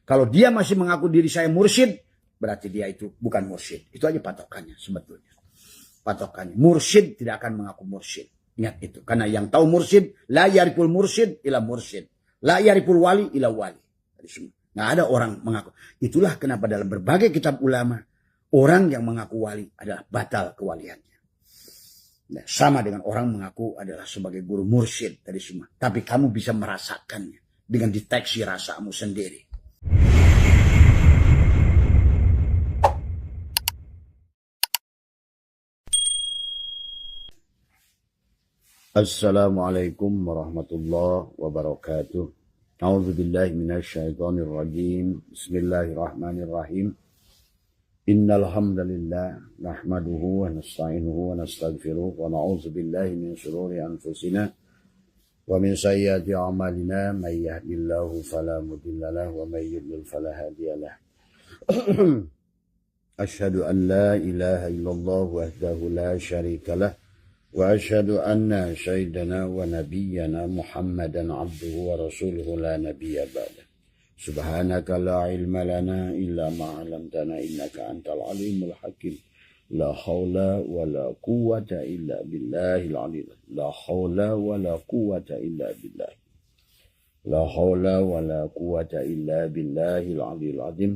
Kalau dia masih mengaku diri saya mursyid, berarti dia itu bukan mursyid. Itu aja patokannya sebetulnya. Patokannya. Mursyid tidak akan mengaku mursyid. Ingat itu. Karena yang tahu mursyid, la yariful mursyid ila mursyid. La yariful wali ila wali. Nggak ada orang mengaku. Itulah kenapa dalam berbagai kitab ulama, orang yang mengaku wali adalah batal kewaliannya. Nah, sama dengan orang mengaku adalah sebagai guru mursyid tadi semua. Tapi kamu bisa merasakannya dengan deteksi rasamu sendiri. Assalamualaikum warahmatullahi wabarakatuh. A'udzu billahi minasyaitonir rajim. Bismillahirrahmanirrahim. Innal hamdalillah nahmaduhu wa nasta'inuhu wa nastaghfiruh wa na'udzu billahi min shururi anfusina wa min sayyiati a'malina may yahdihillahu fala mudilla lahu wa may yudlil fala hadiyalah. Asyhadu an la ilaha illallah wahdahu la syarika lah. وأشهد أن سيدنا ونبينا محمدا عبده ورسوله لا نبي بعده سبحانك لا علم لنا إلا ما علمتنا إنك أنت العليم الحكيم لا حول ولا قوة إلا بالله العلي لا حول ولا قوة إلا بالله لا حول ولا قوة إلا بالله العلي العظيم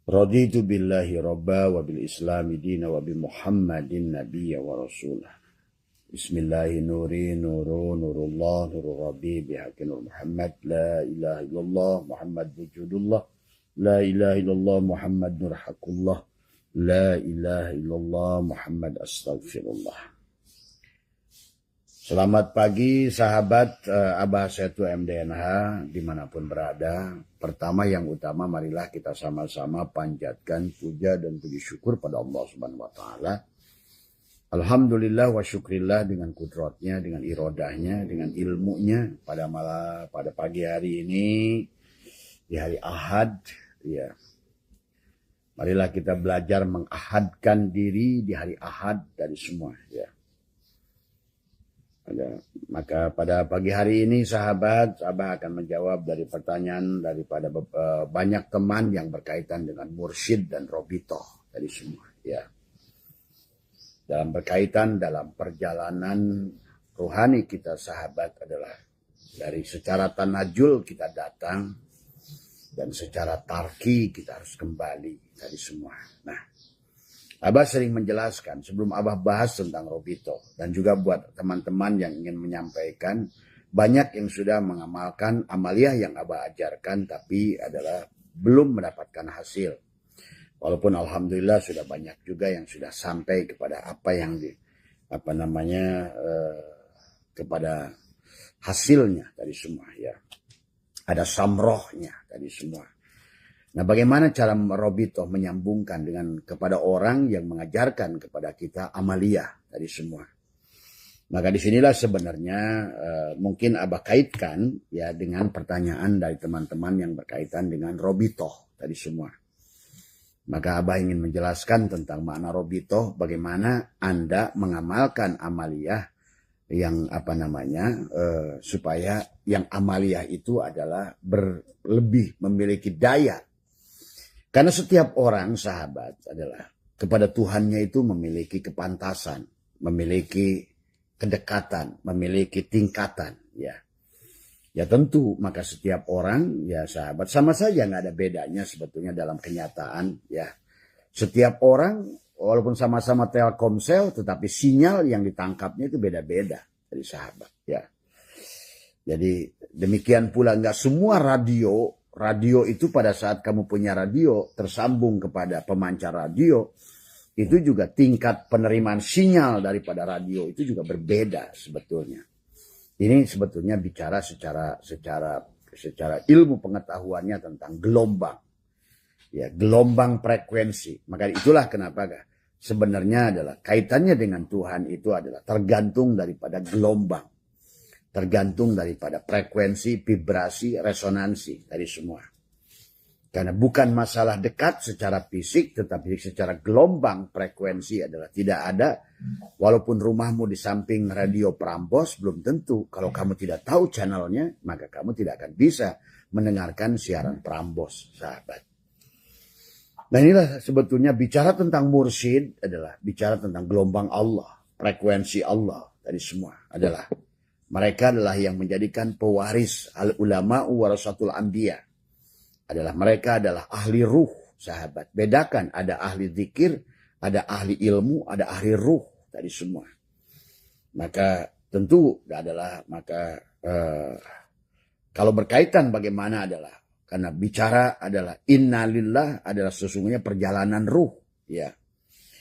Raditu billahi rabba wa bil islami dina wa bi muhammadin nabiyya wa rasulah. Bismillahi nuri nuru nurullah nurul rabbi bihaqqi nur Muhammad. La ilaha illallah Muhammad wujudullah. La ilaha illallah Muhammad nur haqqullah. La ilaha illallah Muhammad astaghfirullah. Selamat pagi sahabat Abah Setu MDNH dimanapun berada. Pertama yang utama marilah kita sama-sama panjatkan puja dan puji syukur pada Allah Subhanahu wa taala. Alhamdulillah wa syukrillah dengan kudratnya, dengan irodahnya, dengan ilmunya pada pagi hari ini di hari Ahad ya. Marilah kita belajar mengahadkan diri di hari Ahad dari semua ya. Maka pada pagi hari ini sahabat, Abah akan menjawab dari pertanyaan daripada banyak teman yang berkaitan dengan mursyid dan robitoh dari semua ya. Dalam berkaitan dalam perjalanan rohani kita sahabat adalah dari secara tanajul kita datang dan secara tarki kita harus kembali dari semua. Nah, Abah sering menjelaskan sebelum Abah bahas tentang robito dan juga buat teman-teman yang ingin menyampaikan banyak yang sudah mengamalkan amaliyah yang Abah ajarkan tapi adalah belum mendapatkan hasil. Walaupun alhamdulillah sudah banyak juga yang sudah sampai kepada kepada hasilnya tadi semua ya. Ada samrohnya tadi semua. Nah, bagaimana cara robitoh menyambungkan dengan kepada orang yang mengajarkan kepada kita amaliyah tadi semua. Maka disinilah sebenarnya mungkin Abah kaitkan ya dengan pertanyaan dari teman-teman yang berkaitan dengan robitoh tadi semua. Maka Abah ingin menjelaskan tentang makna robitoh, bagaimana Anda mengamalkan amaliyah yang supaya yang amaliyah itu adalah lebih memiliki daya. Karena setiap orang sahabat adalah kepada Tuhannya itu memiliki kepantasan, memiliki kedekatan, memiliki tingkatan ya. Ya tentu maka setiap orang ya sahabat sama saja nggak ada bedanya sebetulnya dalam kenyataan ya. Setiap orang walaupun sama-sama Telkomsel tetapi sinyal yang ditangkapnya itu beda-beda dari sahabat ya. Jadi demikian pula nggak semua radio itu pada saat kamu punya radio tersambung kepada pemancar radio itu juga tingkat penerimaan sinyal daripada radio itu juga berbeda sebetulnya. Ini sebetulnya bicara secara ilmu pengetahuannya tentang gelombang. Ya, gelombang frekuensi. Maka itulah kenapa sebenarnya adalah kaitannya dengan Tuhan itu adalah tergantung daripada gelombang. Tergantung daripada frekuensi, vibrasi, resonansi dari semua. Karena bukan masalah dekat secara fisik, tetapi secara gelombang frekuensi adalah tidak ada. Walaupun rumahmu di samping radio Prambors, belum tentu. Kalau kamu tidak tahu channelnya, maka kamu tidak akan bisa mendengarkan siaran Prambors, sahabat. Nah inilah sebetulnya bicara tentang mursyid adalah bicara tentang gelombang Allah, frekuensi Allah tadi semua adalah mereka adalah yang menjadikan pewaris al-ulama warasatul anbiya. Adalah mereka adalah ahli ruh, sahabat. Bedakan ada ahli zikir, ada ahli ilmu, ada ahli ruh tadi semua. Maka tentu adalah kalau berkaitan bagaimana adalah karena bicara adalah innalillah adalah sesungguhnya perjalanan ruh, ya.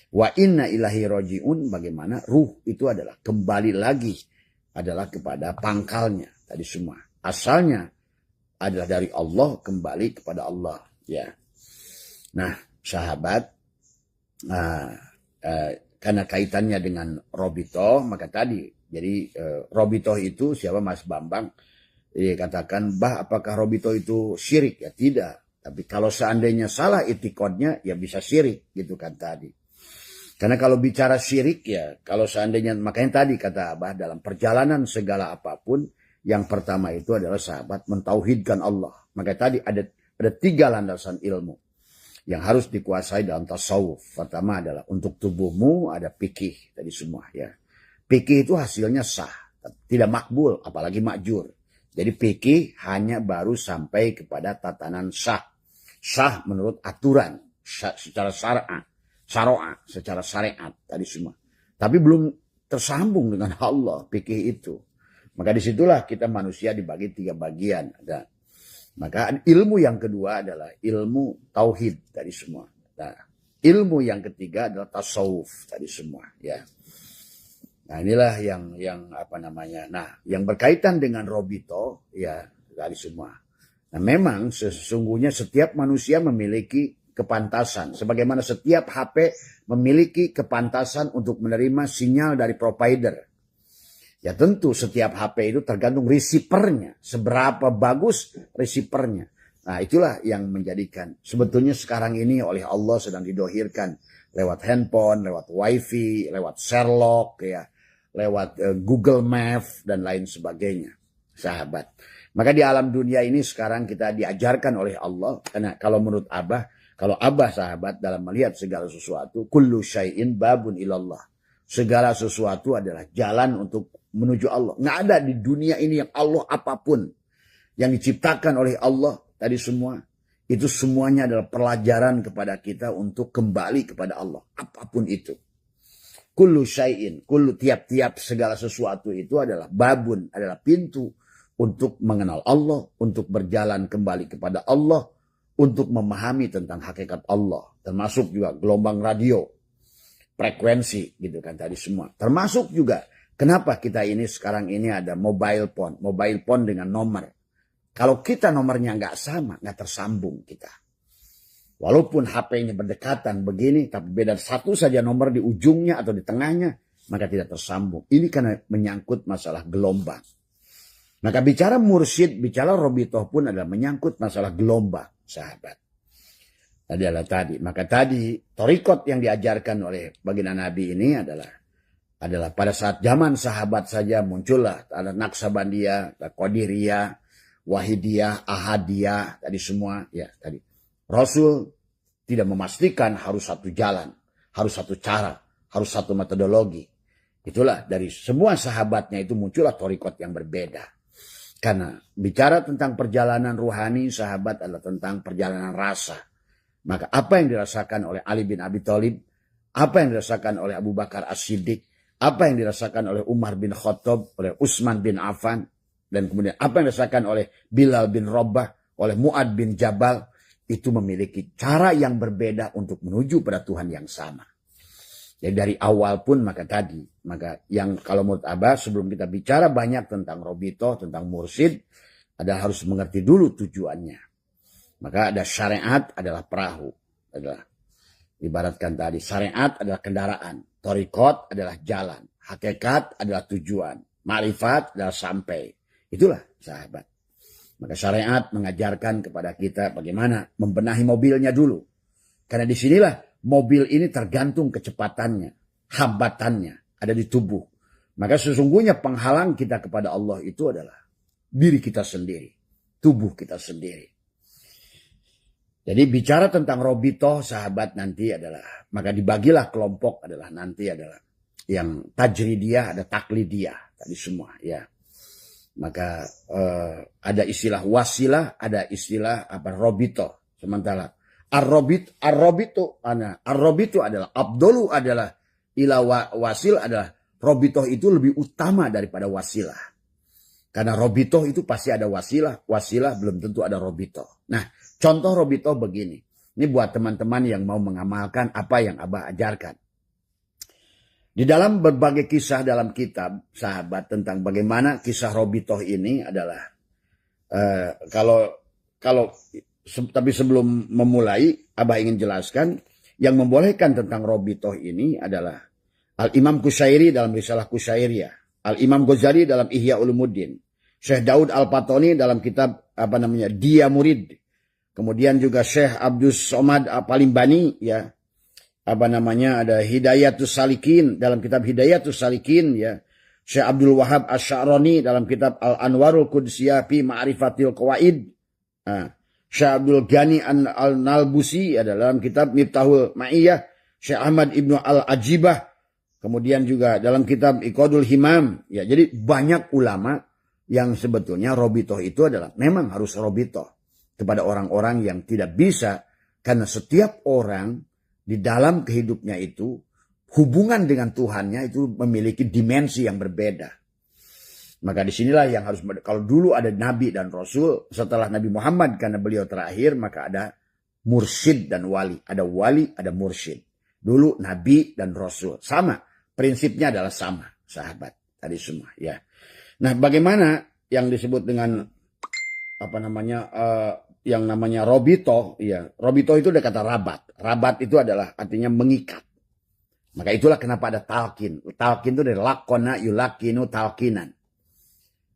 Wa inna ilahi rojiun, bagaimana ruh itu adalah kembali lagi adalah kepada pangkalnya tadi semua. Asalnya adalah dari Allah kembali kepada Allah, ya. Nah, sahabat, karena kaitannya dengan Robito, maka tadi jadi Robito itu siapa Mas Bambang? Dikatakan, apakah Robito itu syirik? Ya tidak. Tapi kalau seandainya salah itikadnya, ya bisa syirik, gitu kan tadi. Karena kalau bicara syirik ya, kalau seandainya, makanya tadi kata Abah, dalam perjalanan segala apapun, yang pertama itu adalah sahabat mentauhidkan Allah. Maka tadi ada 3 landasan ilmu yang harus dikuasai dalam tasawuf. Pertama adalah untuk tubuhmu ada fikih tadi semua, ya. Fikih itu hasilnya sah, tidak makbul, apalagi makjur. Jadi fikih hanya baru sampai kepada tatanan sah. Sah menurut aturan, secara syariat, secara syariat tadi semua. Tapi belum tersambung dengan Allah fikih itu. Maka disitulah kita manusia dibagi 3 bagian. Maka ilmu yang kedua adalah ilmu tauhid tadi semua. Nah, ilmu yang ketiga adalah tasawuf tadi semua, ya. Nah inilah yang apa namanya. Nah yang berkaitan dengan Robito ya dari semua. Nah memang sesungguhnya setiap manusia memiliki kepantasan. Sebagaimana setiap HP memiliki kepantasan untuk menerima sinyal dari provider. Ya tentu setiap HP itu tergantung receivernya. Seberapa bagus receivernya. Nah itulah yang menjadikan. Sebetulnya sekarang ini oleh Allah sedang didohirkan. Lewat handphone, lewat wifi, lewat Sherlock ya. Lewat Google Maps dan lain sebagainya, sahabat. Maka di alam dunia ini sekarang kita diajarkan oleh Allah, karena kalau menurut Abah, kalau Abah sahabat dalam melihat segala sesuatu, kullu syai'in babun ilallah. Segala sesuatu adalah jalan untuk menuju Allah. Nggak ada di dunia ini yang Allah apapun yang diciptakan oleh Allah tadi semua, itu semuanya adalah pelajaran kepada kita untuk kembali kepada Allah, apapun itu. Kullu syai'in, kullu tiap-tiap segala sesuatu itu adalah babun, adalah pintu untuk mengenal Allah, untuk berjalan kembali kepada Allah, untuk memahami tentang hakikat Allah. Termasuk juga gelombang radio, frekuensi gitu kan tadi semua. Termasuk juga kenapa kita ini sekarang ini ada mobile phone dengan nomor. Kalau kita nomornya nggak sama, nggak tersambung kita. Walaupun HP-nya berdekatan begini, tapi beda satu saja nomor di ujungnya atau di tengahnya, maka tidak tersambung. Ini karena menyangkut masalah gelombang. Maka bicara mursyid, bicara Robitoh pun adalah menyangkut masalah gelombang, sahabat. Maka tadi, torikot yang diajarkan oleh baginda Nabi ini adalah pada saat zaman sahabat saja muncullah ada Naksabandiyah, Qadiriyah, Wahidiyah, Ahadiyah, tadi semua, ya tadi. Rasul tidak memastikan harus satu jalan, harus satu cara, harus satu metodologi. Itulah dari semua sahabatnya itu muncullah torikot yang berbeda. Karena bicara tentang perjalanan ruhani, sahabat adalah tentang perjalanan rasa. Maka apa yang dirasakan oleh Ali bin Abi Thalib, apa yang dirasakan oleh Abu Bakar As-Siddiq, apa yang dirasakan oleh Umar bin Khattab, oleh Utsman bin Affan, dan kemudian apa yang dirasakan oleh Bilal bin Rabah, oleh Mu'ad bin Jabal, itu memiliki cara yang berbeda untuk menuju pada Tuhan yang sama. Jadi dari awal pun maka yang kalau menurut Abah sebelum kita bicara banyak tentang Robito, tentang mursyid, ada harus mengerti dulu tujuannya. Maka ada syariat adalah perahu, adalah ibaratkan tadi syariat adalah kendaraan, torikot adalah jalan, hakikat adalah tujuan, ma'rifat adalah sampai. Itulah sahabat. Maka syariat mengajarkan kepada kita bagaimana membenahi mobilnya dulu. Karena disinilah mobil ini tergantung kecepatannya, hambatannya ada di tubuh. Maka sesungguhnya penghalang kita kepada Allah itu adalah diri kita sendiri. tubuh kita sendiri. Jadi bicara tentang robitoh sahabat nanti adalah, maka dibagilah kelompok adalah nanti adalah yang tajridiyah, ada taklidiyah tadi semua ya. Maka ada istilah wasilah, ada istilah robitoh. Sementara ar-robitu adalah abdolu adalah ila wasil adalah robitoh itu lebih utama daripada wasilah. Karena robitoh itu pasti ada wasilah belum tentu ada robitoh. Nah, contoh robitoh begini. Ini buat teman-teman yang mau mengamalkan apa yang Abah ajarkan. Di dalam berbagai kisah dalam kitab sahabat tentang bagaimana kisah robitoh ini adalah tapi sebelum memulai Abah ingin jelaskan yang membolehkan tentang robitoh ini adalah Al-Imam Qushairi dalam Risalah Qushairiyah, Al-Imam Ghazali dalam Ihya Ulumuddin, Syekh Daud Al-Fatoni dalam kitab Dia Murid. Kemudian juga Syekh Abdus Somad Palimbani ya. Ada Hidayatus Salikin dalam kitab Hidayatus Salikin ya. Syekh Abdul Wahab Asy-Sya'rani dalam kitab Al-Anwarul Qudsiyah fi Ma'rifatil Qawaid. Syekh Abdul Ghani Al-Nalbusi dalam kitab Miftahul Ma'iyah. Syekh Ahmad Ibnu Al-Ajibah. Kemudian juga dalam kitab Iqadul Himam. Ya, jadi banyak ulama yang sebetulnya robitoh itu adalah memang harus robitoh kepada orang-orang yang tidak bisa. Karena setiap orang di dalam kehidupnya itu hubungan dengan Tuhannya itu memiliki dimensi yang berbeda. Maka disinilah yang harus, kalau dulu ada Nabi dan Rasul, setelah Nabi Muhammad karena beliau terakhir, maka ada mursyid dan wali. Ada wali, ada mursyid. Dulu Nabi dan Rasul. Sama. Prinsipnya adalah sama, sahabat. Tadi semua, ya. Nah, bagaimana yang disebut dengan yang namanya robitoh, ya. Robitoh itu ada kata rabat. Rabat itu adalah artinya mengikat. Maka itulah kenapa ada talqin. Talqin itu dari lakona yulakinu talqinan.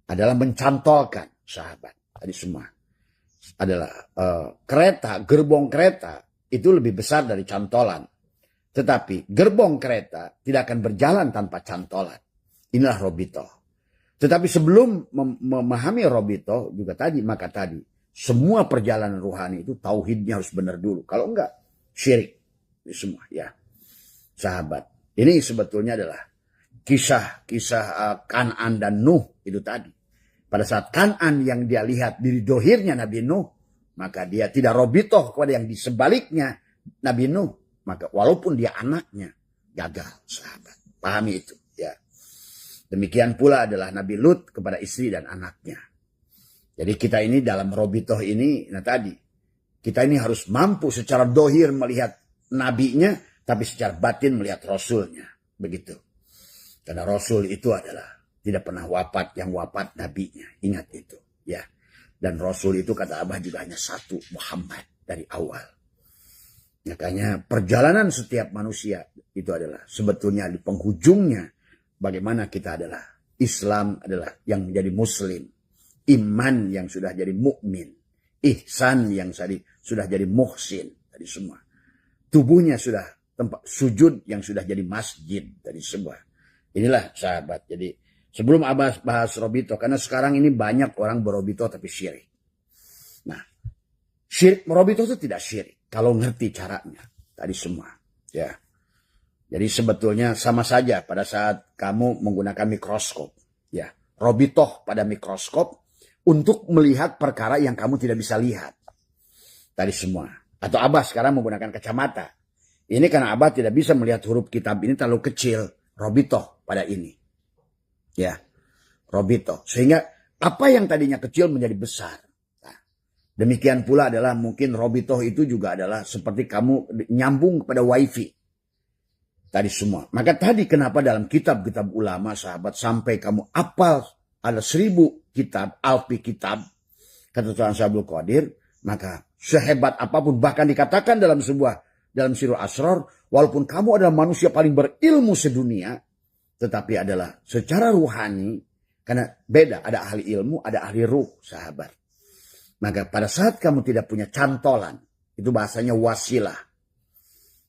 Adalah mencantolkan, sahabat. Tadi semua. Adalah gerbong kereta itu lebih besar dari cantolan. Tetapi gerbong kereta tidak akan berjalan tanpa cantolan. Inilah robitoh. Tetapi sebelum memahami robitoh juga maka tadi semua perjalanan ruhani itu tauhidnya harus benar dulu. Kalau enggak syirik. Ini semua ya. Sahabat. Ini sebetulnya adalah kisah Kan'an dan Nuh itu tadi. Pada saat Kan'an yang dia lihat diri dohirnya Nabi Nuh, maka dia tidak robitoh kepada yang di sebaliknya Nabi Nuh. Maka walaupun dia anaknya gagal, sahabat. Pahami itu ya. Demikian pula adalah Nabi Lut kepada istri dan anaknya. Jadi kita ini dalam robitoh ini, kita ini harus mampu secara dohir melihat nabinya, tapi secara batin melihat rasulnya. Begitu. Karena rasul itu adalah tidak pernah wafat, yang wafat nabinya. Ingat itu ya. Dan rasul itu kata Abah juga hanya satu, Muhammad dari awal. Makanya perjalanan setiap manusia itu adalah sebetulnya di penghujungnya bagaimana kita adalah Islam adalah yang menjadi muslim, iman yang sudah jadi mukmin, ihsan yang sudah jadi muhsin, tadi semua. Tubuhnya sudah tempat sujud yang sudah jadi masjid, tadi semua. Inilah sahabat. Jadi sebelum Abah bahas robito, karena sekarang ini banyak orang berobito tapi syirik. Nah, robito itu tidak syirik. Kalau ngerti caranya, tadi semua, ya. Jadi sebetulnya sama saja pada saat kamu menggunakan mikroskop, ya. Robitoh pada mikroskop untuk melihat perkara yang kamu tidak bisa lihat, tadi semua. Atau Abah sekarang menggunakan kacamata. Ini karena Abah tidak bisa melihat huruf kitab ini terlalu kecil, robitoh pada ini, ya. Robitoh, sehingga apa yang tadinya kecil menjadi besar. Demikian pula adalah mungkin robitoh itu juga adalah seperti kamu nyambung kepada wifi. Tadi semua. Maka tadi kenapa dalam kitab-kitab ulama sahabat sampai kamu apal ada 1000 kitab, alfi kitab. Kata Tuhan Abdul Qadir. Maka sehebat apapun bahkan dikatakan dalam Sirul Asrar. Walaupun kamu adalah manusia paling berilmu sedunia. Tetapi adalah secara ruhani. Karena beda ada ahli ilmu ada ahli ruh sahabat. Maka pada saat kamu tidak punya cantolan, itu bahasanya wasilah.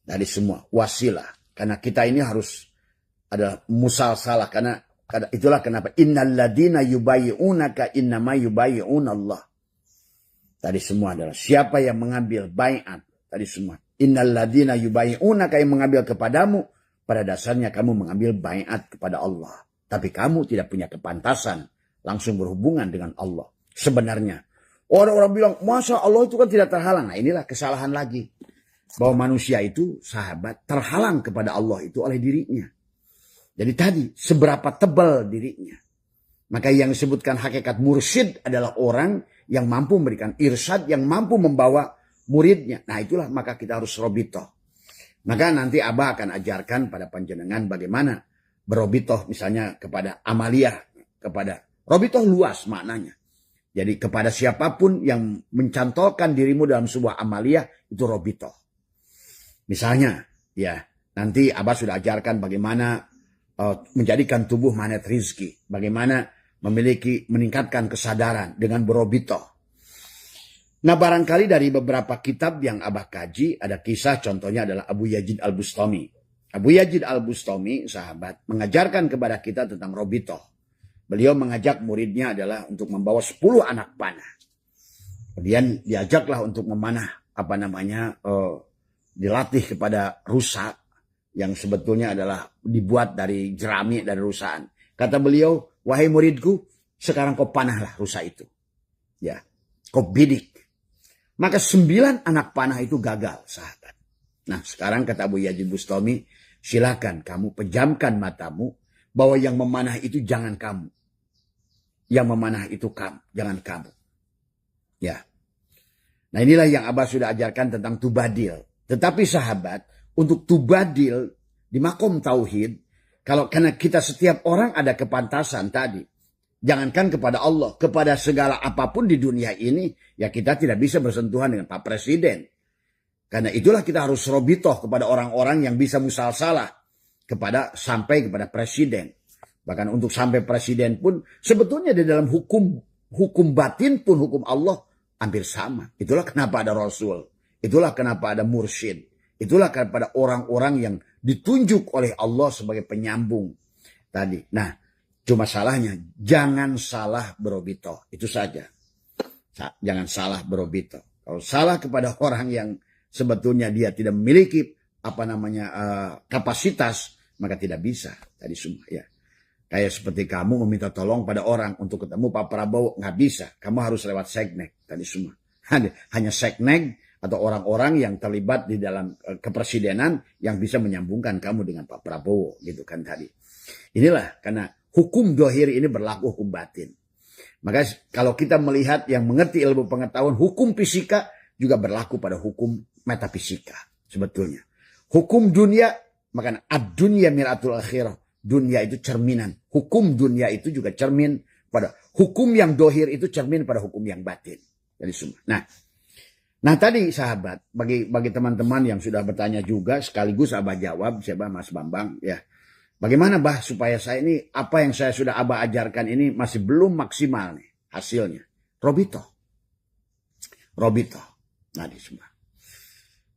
Dari semua, wasilah. Karena kita ini harus ada musalsalah. Karena itulah kenapa. Innal ladina yubayyi'unaka innama yubayyi'unallah. tadi semua adalah siapa yang mengambil baiat, tadi semua. Innal ladzina yubayyi'unaka, yang mengambil kepadamu, pada dasarnya kamu mengambil baiat kepada Allah. Tapi kamu tidak punya kepantasan langsung berhubungan dengan Allah. Sebenarnya orang-orang bilang, masa Allah itu kan tidak terhalang. Nah, inilah kesalahan lagi. Bahwa manusia itu, sahabat, terhalang kepada Allah itu oleh dirinya. Jadi tadi, seberapa tebal dirinya. Maka yang disebutkan hakikat mursyid adalah orang yang mampu memberikan irsyad, yang mampu membawa muridnya. Nah itulah maka kita harus robitoh. Maka nanti Abah akan ajarkan pada panjenengan bagaimana berobitoh misalnya kepada amaliyah. Kepada robitoh luas maknanya. Jadi kepada siapapun yang mencantolkan dirimu dalam sebuah amaliyah, itu robitoh. Misalnya, ya nanti Abah sudah ajarkan bagaimana menjadikan tubuh magnet rizki. Bagaimana meningkatkan kesadaran dengan berobitoh. Nah barangkali dari beberapa kitab yang Abah kaji, ada kisah contohnya adalah Abu Yazid Al-Bustami. Abu Yazid Al-Bustami, sahabat, mengajarkan kepada kita tentang robitoh. Beliau mengajak muridnya adalah untuk membawa 10 anak panah. Kemudian diajaklah untuk memanah, dilatih kepada rusa, yang sebetulnya adalah dibuat dari jerami dan rusaan. Kata beliau, wahai muridku, sekarang kau panahlah rusa itu. Ya, kau bidik. Maka 9 anak panah itu gagal, sahabat. Nah, sekarang kata Abu Yazid Bustami, silakan kamu pejamkan matamu bahwa yang memanah itu jangan kamu. Yang memanah itu kamu, jangan kamu. Ya. Nah, inilah yang Abah sudah ajarkan tentang tubadil. Tetapi sahabat, untuk tubadil di makom tauhid, karena kita setiap orang ada kepantasan tadi. Jangankan kepada Allah, kepada segala apapun di dunia ini, ya kita tidak bisa bersentuhan dengan Pak Presiden. Karena itulah kita harus robitoh kepada orang-orang yang bisa musalsalah sampai kepada Presiden. Bahkan untuk sampai Presiden pun, sebetulnya di dalam hukum batin pun hukum Allah hampir sama. Itulah kenapa ada Rasul. Itulah kenapa ada mursyid. Itulah kepada orang-orang yang ditunjuk oleh Allah sebagai penyambung tadi. Nah, cuma salahnya jangan salah berobitoh. Itu saja. Jangan salah berobitoh. Kalau salah kepada orang yang sebetulnya dia tidak memiliki kapasitas, maka tidak bisa tadi semua ya. Kayak seperti kamu meminta tolong pada orang untuk ketemu Pak Prabowo, nggak bisa. Kamu harus lewat seknek tadi semua. Hanya seknek atau orang-orang yang terlibat di dalam kepresidenan yang bisa menyambungkan kamu dengan Pak Prabowo gitu kan tadi. Inilah karena hukum dohir ini berlaku hukum batin. Maka kalau kita melihat yang mengerti ilmu pengetahuan, hukum fisika juga berlaku pada hukum metafisika sebetulnya. Hukum dunia, maka ad-dunya miratul akhirah. Dunia itu cerminan. Hukum dunia itu juga cermin pada hukum yang dohir, itu cermin pada hukum yang batin. Jadi semua. Nah tadi sahabat, bagi teman-teman yang sudah bertanya juga, sekaligus Abah jawab, siapa Mas Bambang ya. Bagaimana Bah supaya saya ini, apa yang saya sudah Abah ajarkan ini masih belum maksimal nih hasilnya. Robitoh. Nah di semua.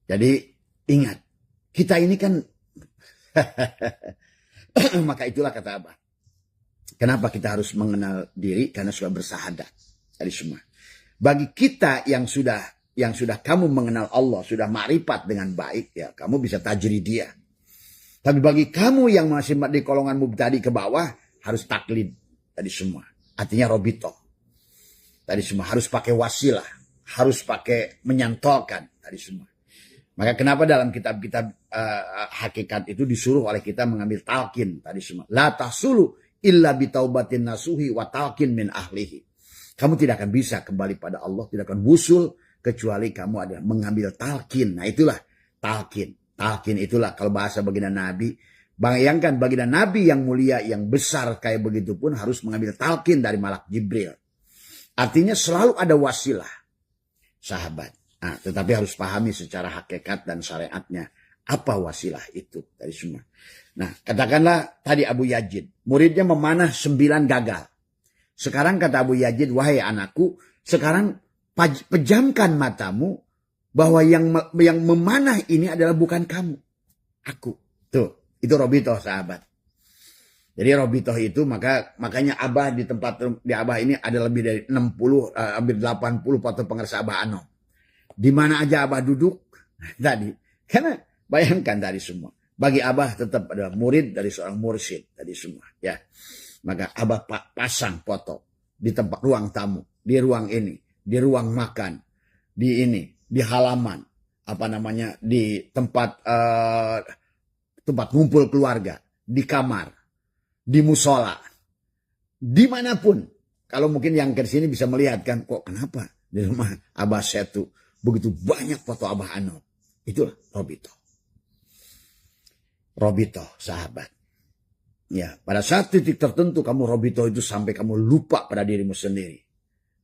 Jadi ingat, kita ini kan maka itulah kata Abah. Kenapa kita harus mengenal diri? Karena sudah bersahadat. Tadi semua. Bagi kita yang sudah kamu mengenal Allah, sudah ma'rifat dengan baik, ya kamu bisa tajridiyah. Tapi bagi kamu yang masih di golongan mubtadi ke bawah, harus taklid. Tadi semua. Artinya robitoh. Tadi semua. Harus pakai wasilah. Harus pakai menyantolkan. Tadi semua. Maka kenapa dalam kitab-kitab hakikat itu disuruh oleh kita mengambil talqin. Tadi semua. La tahsulu illa bitaubatin nasuhi wa talqin min ahlihi. Kamu tidak akan bisa kembali pada Allah. Tidak akan wusul kecuali kamu ada mengambil talqin. Nah itulah talqin. Talqin itulah kalau bahasa baginda Nabi. Bayangkan baginda Nabi yang mulia, yang besar kayak begitu pun harus mengambil talqin dari Malak Jibril. Artinya selalu ada wasilah. Sahabat. Nah, tetapi harus pahami secara hakikat dan syariatnya. Apa wasilah itu dari semua. Nah katakanlah tadi Abu Yazid. Muridnya memanah 9 gagal. Sekarang kata Abu Yazid, wahai anakku, sekarang pejamkan matamu bahwa yang memanah ini adalah bukan kamu. Aku. Tuh, itu robitoh sahabat. Jadi robitoh itu makanya Abah di tempat di Abah ini ada lebih dari 60 hampir 80 foto pengarsa Abah Ano. Di mana aja Abah duduk tadi. Karena bayangkan tadi semua. Bagi Abah tetap adalah murid dari seorang mursyid tadi semua, ya. Maka Abah pasang foto di tempat ruang tamu, di ruang ini, di ruang makan, di ini, di halaman, di tempat tempat ngumpul keluarga, di kamar, di musola, dimanapun. Kalau mungkin yang ke sini bisa melihat kan, kok kenapa di rumah Abah Setu begitu banyak foto Abah Ano. Itulah robitoh. Robitoh, sahabat. Ya, pada saat titik tertentu kamu robitoh itu sampai kamu lupa pada dirimu sendiri.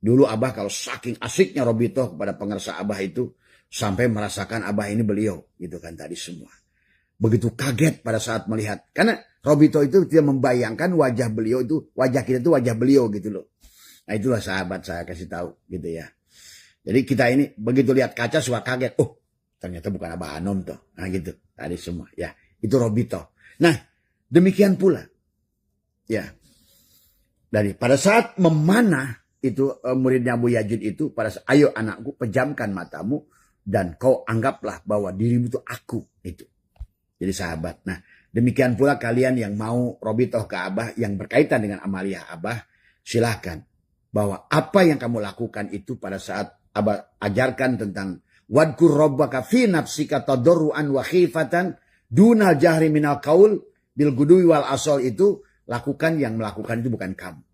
Dulu Abah kalau saking asiknya robitoh kepada pengarsa Abah itu sampai merasakan Abah ini beliau, gitu kan tadi semua. Begitu kaget pada saat melihat, karena robitoh itu dia membayangkan wajah beliau itu, wajah kita itu wajah beliau gitu loh. Nah itulah sahabat saya kasih tahu gitu ya. Jadi kita ini begitu lihat kaca suka kaget, oh ternyata bukan Abah Anom toh. Nah gitu tadi semua ya. Itu robitoh. Nah, demikian pula. Ya. Dari pada saat memanah itu muridnya Abu Yazid itu pada saat, ayo anakku pejamkan matamu dan kau anggaplah bahwa dirimu itu aku itu. Jadi sahabat. Nah, demikian pula kalian yang mau robitoh ke Abah yang berkaitan dengan amaliyah Abah, silahkan bahwa apa yang kamu lakukan itu pada saat Abah ajarkan tentang wadkur rabbaka fi nafsika tadarruan wa khifatan dunal jahri minal qaul bil gudui wal asal itu lakukan, yang melakukan itu bukan kamu.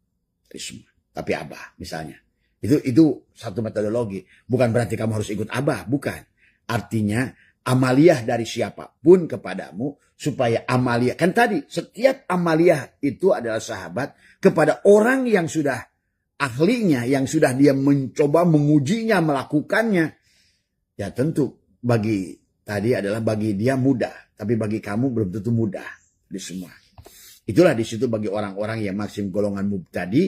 Tapi Abah misalnya. Itu satu metodologi. Bukan berarti kamu harus ikut Abah, bukan. Artinya amaliyah dari siapapun kepadamu supaya amaliyah. Kan tadi setiap amaliyah itu adalah sahabat kepada orang yang sudah ahlinya, yang sudah dia mencoba mengujinya, melakukannya. Ya tentu bagi tadi adalah bagi dia mudah. Tapi bagi kamu belum tentu mudah di semua. Itulah di situ bagi orang-orang yang maksim golongan mubtadi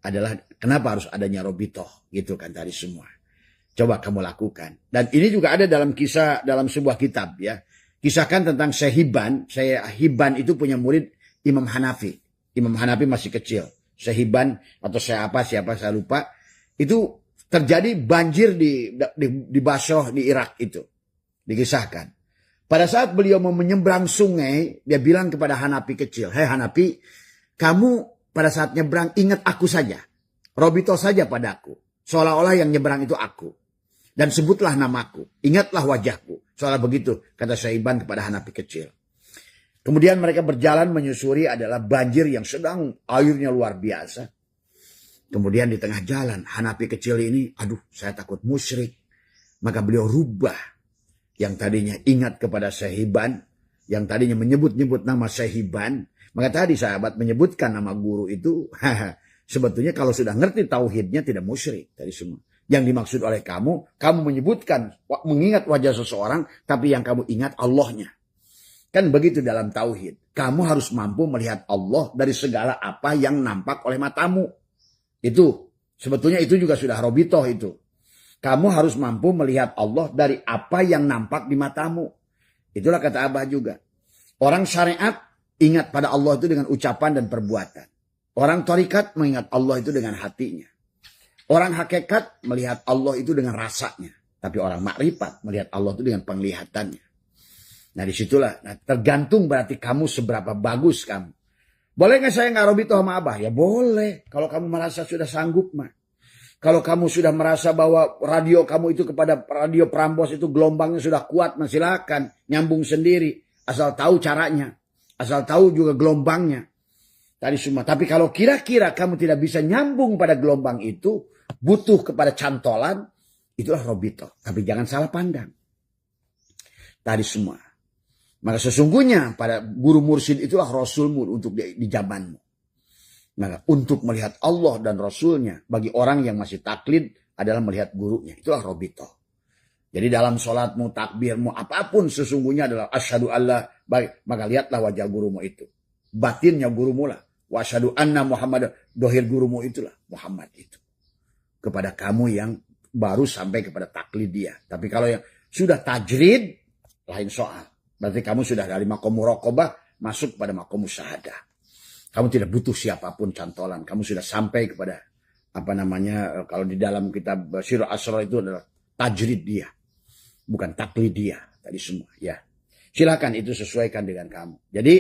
adalah kenapa harus adanya robitoh gitu kan tadi semua. Coba kamu lakukan. Dan ini juga ada dalam kisah dalam sebuah kitab ya. Kisahkan tentang Syekh Hibban. Syekh Hibban itu punya murid Imam Hanafi. Imam Hanafi masih kecil. Syekh Hibban atau siapa saya lupa. Itu terjadi banjir di Basrah di Irak itu. Dikisahkan. Pada saat beliau mau menyeberang sungai, dia bilang kepada Hanafi kecil, hei Hanafi, kamu pada saat nyeberang ingat aku saja. Robitoh saja padaku. Seolah-olah yang nyeberang itu aku. Dan sebutlah namaku. Ingatlah wajahku. Seolah begitu, kata Syaiban kepada Hanafi kecil. Kemudian mereka berjalan menyusuri adalah banjir yang sedang airnya luar biasa. Kemudian di tengah jalan, Hanafi kecil ini, aduh saya takut musyrik. Maka beliau rubah. Yang tadinya ingat kepada Syekh Hibban, yang tadinya menyebut-nyebut nama Syekh Hibban, maka tadi sahabat menyebutkan nama guru itu, sebetulnya kalau sudah ngerti tauhidnya tidak musyrik tadi semua. Yang dimaksud oleh kamu menyebutkan, mengingat wajah seseorang, tapi yang kamu ingat Allahnya. Kan begitu dalam tauhid. Kamu harus mampu melihat Allah dari segala apa yang nampak oleh matamu. Itu, sebetulnya itu juga sudah robitoh itu. Kamu harus mampu melihat Allah dari apa yang nampak di matamu. Itulah kata Abah juga. Orang syariat ingat pada Allah itu dengan ucapan dan perbuatan. Orang tarikat mengingat Allah itu dengan hatinya. Orang hakikat melihat Allah itu dengan rasanya. Tapi orang makrifat melihat Allah itu dengan penglihatannya. Nah disitulah. Nah, tergantung berarti kamu seberapa bagus kamu. Boleh nggak saya nggak robitoh sama Abah? Ya boleh. Kalau kamu merasa sudah sanggup mah. Kalau kamu sudah merasa bahwa radio kamu itu kepada radio Prambors itu gelombangnya sudah kuat, nah silakan nyambung sendiri. Asal tahu caranya. Asal tahu juga gelombangnya. Tadi semua. Tapi kalau kira-kira kamu tidak bisa nyambung pada gelombang itu, butuh kepada cantolan, itulah robitoh. Tapi jangan salah pandang. Tadi semua. Maka sesungguhnya pada guru mursyid itulah rasulmu untuk di zamanmu. Maka untuk melihat Allah dan Rasulnya bagi orang yang masih taklid adalah melihat gurunya. Itulah robitoh. Jadi dalam sholatmu, takbirmu, apapun sesungguhnya adalah asyhadu alla, baik, maka lihatlah wajah gurumu itu. Batinnya gurumu lah. Wa asyhadu anna Muhammad, dohir gurumu itulah Muhammad itu. Kepada kamu yang baru sampai kepada taklid dia. Tapi kalau yang sudah tajrid, lain soal. Berarti kamu sudah dari makom muraqabah masuk pada makom musyahadah. Kamu tidak butuh siapapun cantolan. Kamu sudah sampai kepada apa namanya, kalau di dalam kitab Sirul Asrar itu adalah tajrid dia, bukan taklid dia tadi semua ya. Silakan itu sesuaikan dengan kamu. Jadi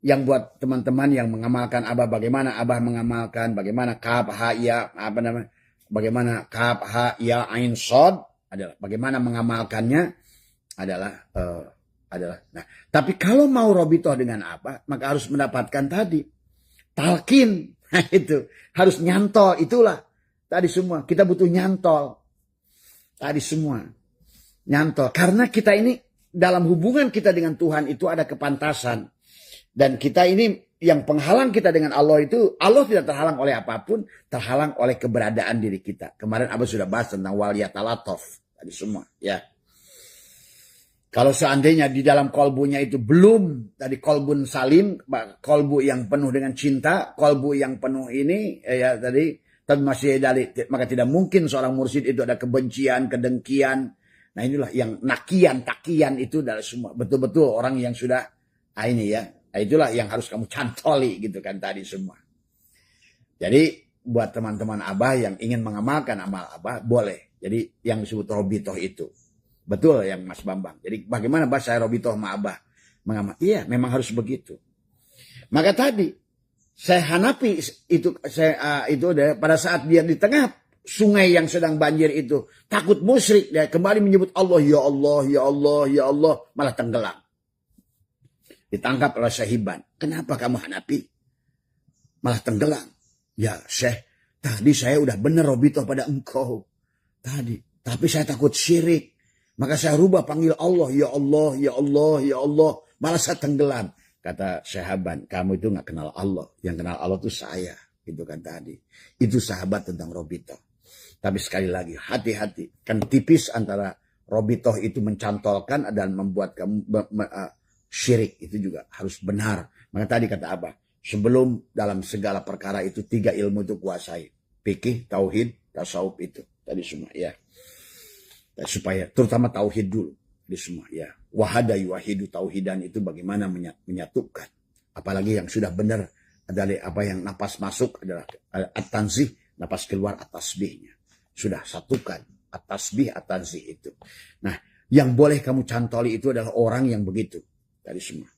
yang buat teman-teman yang mengamalkan Abah, bagaimana Abah mengamalkan, bagaimana kaf ha ya apa namanya, bagaimana kaf ha ya ain sod adalah bagaimana mengamalkannya adalah nah, tapi kalau mau robitoh dengan Abah maka harus mendapatkan tadi talqin. Nah, itu harus nyantol, itulah tadi semua. Kita butuh nyantol. Tadi semua. Nyantol. Karena kita ini dalam hubungan kita dengan Tuhan itu ada kepantasan. Dan kita ini yang penghalang kita dengan Allah itu, Allah tidak terhalang oleh apapun, terhalang oleh keberadaan diri kita. Kemarin Abah sudah bahas tentang waliyatalatov. Tadi semua. Ya. Kalau seandainya di dalam kolbunya itu belum tadi kolbun salim, kolbu yang penuh dengan cinta, kolbu yang penuh ini ya tadi, tapi masih dari, maka tidak mungkin seorang mursyid itu ada kebencian, kedengkian. Nah inilah yang nakian, takian itu adalah semua betul-betul orang yang sudah ini ya. Nah, itulah yang harus kamu cantoli gitu kan tadi semua. Jadi buat teman-teman Abah yang ingin mengamalkan amal Abah boleh. Jadi yang disebut robitoh itu. Betul yang Mas Bambang. Jadi bagaimana bahasa robitoh sama Abah mengamal? Iya, memang harus begitu. Maka tadi saya Hanafi itu pada saat dia di tengah sungai yang sedang banjir itu takut musyrik, dia kembali menyebut Allah, ya Allah, ya Allah, ya Allah, malah tenggelam. Ditangkap oleh Syahiban. Kenapa kamu Hanafi malah tenggelam? Ya Syekh, tadi saya udah benar robitoh pada engkau tadi, tapi saya takut syirik. Maka saya rubah panggil Allah, ya Allah, ya Allah, ya Allah. Malah saya tenggelam. Kata Syahaban, kamu itu gak kenal Allah. Yang kenal Allah itu saya. Itu kan tadi. Itu sahabat tentang robitoh. Tapi sekali lagi, hati-hati. Kan tipis antara robitoh itu mencantolkan dan membuat kamu syirik. Itu juga harus benar. Maka tadi kata Abah, sebelum dalam segala perkara itu 3 ilmu itu kuasai. Fikih, tauhid, tasawuf itu. Tadi semua ya. Supaya terutama tauhid dulu di semua ya. Wahada yuwahidu, tauhidan itu bagaimana menyatukan. Apalagi yang sudah benar adalah apa yang napas masuk adalah at-tanzih, napas keluar at-tasbihnya. Sudah satukan at-tasbih, at-tanzih itu. Nah, yang boleh kamu cantoli itu adalah orang yang begitu. Tadi semua.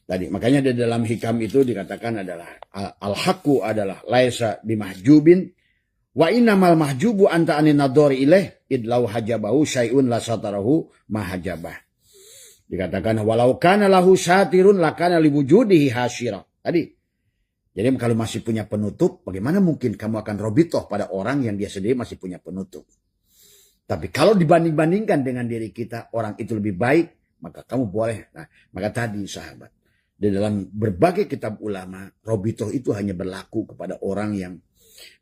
Tadi makanya di dalam hikam itu dikatakan adalah al-haqqu adalah laisa bimahjubin wa innamal mahjubu anta anin nadhari ilaih idlau hajabahu syai'un la satarahu mahajabah. Dikatakan walau kana lahu satirun lakana liwujudihi hasyira. Tadi. Jadi kalau masih punya penutup, bagaimana mungkin kamu akan robitoh pada orang yang dia sendiri masih punya penutup. Tapi kalau dibanding-bandingkan dengan diri kita, orang itu lebih baik, maka kamu boleh. Nah, maka tadi sahabat, di dalam berbagai kitab ulama, robitoh itu hanya berlaku kepada orang yang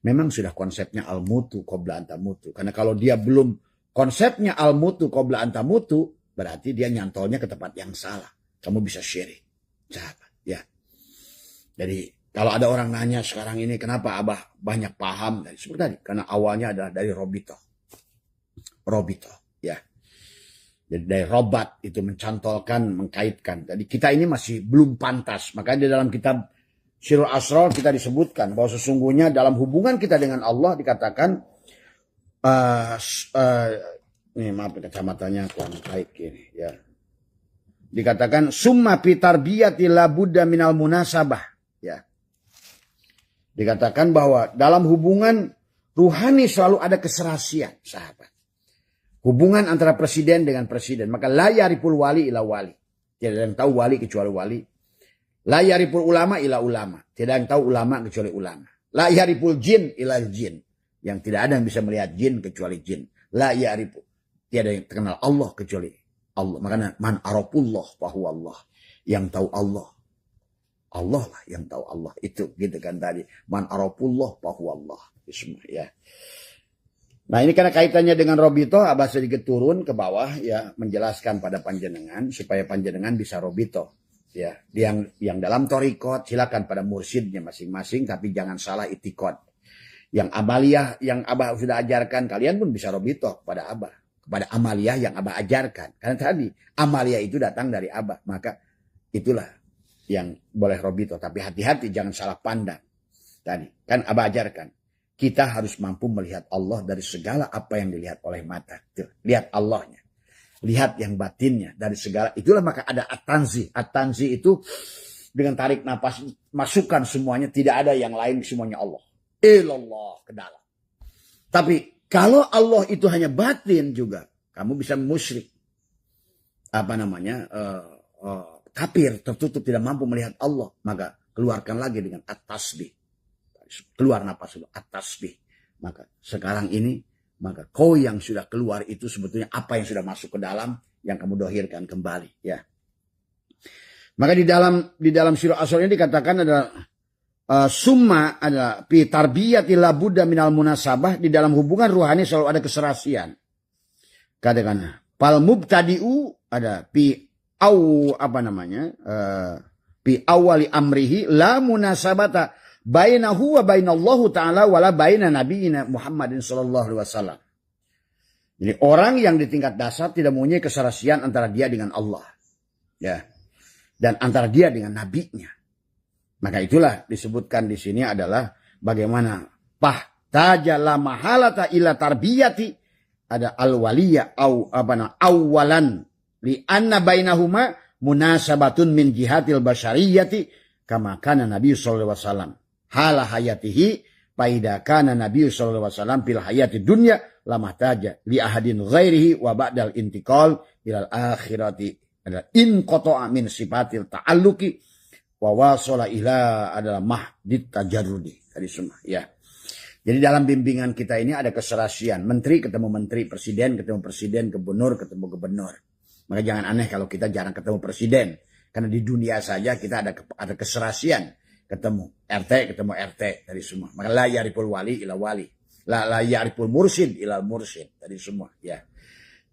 memang sudah konsepnya al-mutu qabla antamutu. Karena kalau dia belum konsepnya al-mutu qabla antamutu, berarti dia nyantolnya ke tempat yang salah. Kamu bisa syirik. Sahabat, ya. Jadi kalau ada orang nanya sekarang ini kenapa Abah banyak paham, seperti tadi, karena awalnya adalah dari robitoh. Robitoh, ya. Jadi dari robat itu mencantolkan, mengkaitkan. Jadi kita ini masih belum pantas. Makanya di dalam kitab Sirul Asrar kita disebutkan bahwa sesungguhnya dalam hubungan kita dengan Allah dikatakan ini maaf kacamatanya kurang baik ini ya. Dikatakan summa fi tarbiyati la budda minal munasabah ya. Dikatakan bahwa dalam hubungan ruhani selalu ada keserasian, sahabat. Hubungan antara presiden dengan presiden, maka la yariful wali ila wali. Tidak ada yang tahu wali kecuali wali. La yariful ulama ila ulama. Tidak ada yang tahu ulama kecuali ulama. La yariful jin ila jin. Yang tidak ada yang bisa melihat jin kecuali jin. La yariful. Tidak ada yang terkenal Allah kecuali Allah. Makanya man arafullah fahuwa Allah. Yang tahu Allah. Allah lah yang tahu Allah. Itu gitu kan tadi. Man arafullah fahuwa Allah. Semua ya. Nah ini karena kaitannya dengan robitoh, Abah sedikit turun ke bawah ya. Menjelaskan pada panjenengan. Supaya panjenengan bisa robitoh. Ya, yang dalam torikot silakan pada mursyidnya masing-masing, tapi jangan salah itikot. Yang amaliyah yang Abah sudah ajarkan, kalian pun bisa robitoh kepada Abah, kepada amaliyah yang Abah ajarkan. Karena tadi amaliyah itu datang dari Abah, maka itulah yang boleh robito. Tapi hati-hati jangan salah pandang. Tadi kan Abah ajarkan. Kita harus mampu melihat Allah dari segala apa yang dilihat oleh mata. Tuh, lihat Allahnya. Lihat yang batinnya dari segala. Itulah maka ada at-tanzih. At-tanzih itu dengan tarik nafas masukkan semuanya. Tidak ada yang lain, semuanya Allah. Ilallah ke dalam. Tapi kalau Allah itu hanya batin juga. Kamu bisa musyrik. Kafir, tertutup, tidak mampu melihat Allah. Maka keluarkan lagi dengan at-tasbih. Keluar napas dulu, at-tasbih. Maka sekarang ini, maka kau yang sudah keluar itu sebetulnya apa yang sudah masuk ke dalam, yang kamu dohirkan kembali. Ya. Maka di dalam surah Asr ini dikatakan ada summa, ada fi tarbiyati la budda minal munasabah. Di dalam hubungan ruhani selalu ada keserasian. Katakan fal mubtadi'u ada fi fi awali amrihi la munasabata bainahu wa bainallahu ta'ala wala baina nabiyina Muhammadin sallallahu alaihi wasallam. Jadi orang yang di tingkat dasar tidak mempunyai keserasian antara dia dengan Allah. Ya. Dan antara dia dengan nabinya. Maka itulah disebutkan di sini adalah bagaimana pahtaja la mahalata ila tarbiyati ada al-waliyya awalan li anna bainahuma munasabatun min jihatil basyariyati kama kana Nabi sallallahu alaihi wasallam hala hayatihi faida kana Nabi sallallahu alaihi wasallam fil hayati dunya lamahtaja li ahadin ghairihi wa ba'dal intiqal ilal akhirati adalah in qata'a min sifatil ta'alluqi wa wasala ila adalah mahdit tajarrudi tadi semua ya. Jadi dalam bimbingan kita ini ada keserasian, menteri ketemu menteri, presiden ketemu presiden, gubernur ketemu gubernur. Maka jangan aneh kalau kita jarang ketemu presiden. Karena di dunia saja kita ada keserasian. Ketemu RT, ketemu RT. Dari semua. Maka la yaripul wali ila wali. La yaripul mursid ila mursid. Dari semua. Ya.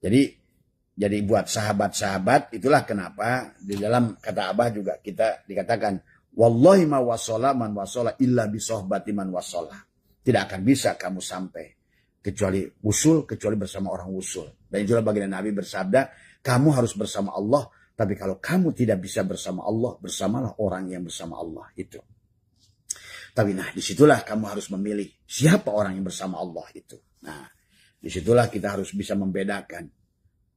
Jadi buat sahabat-sahabat itulah kenapa di dalam kata Abah juga kita dikatakan. Wallahi ma wasola man wasola illa bisohbati man wasola. Tidak akan bisa kamu sampai. Kecuali usul, kecuali bersama orang usul. Dan itulah baginda Nabi bersabda. Kamu harus bersama Allah. Tapi kalau kamu tidak bisa bersama Allah, bersamalah orang yang bersama Allah itu. Tapi disitulah kamu harus memilih siapa orang yang bersama Allah itu. Nah, disitulah kita harus bisa membedakan.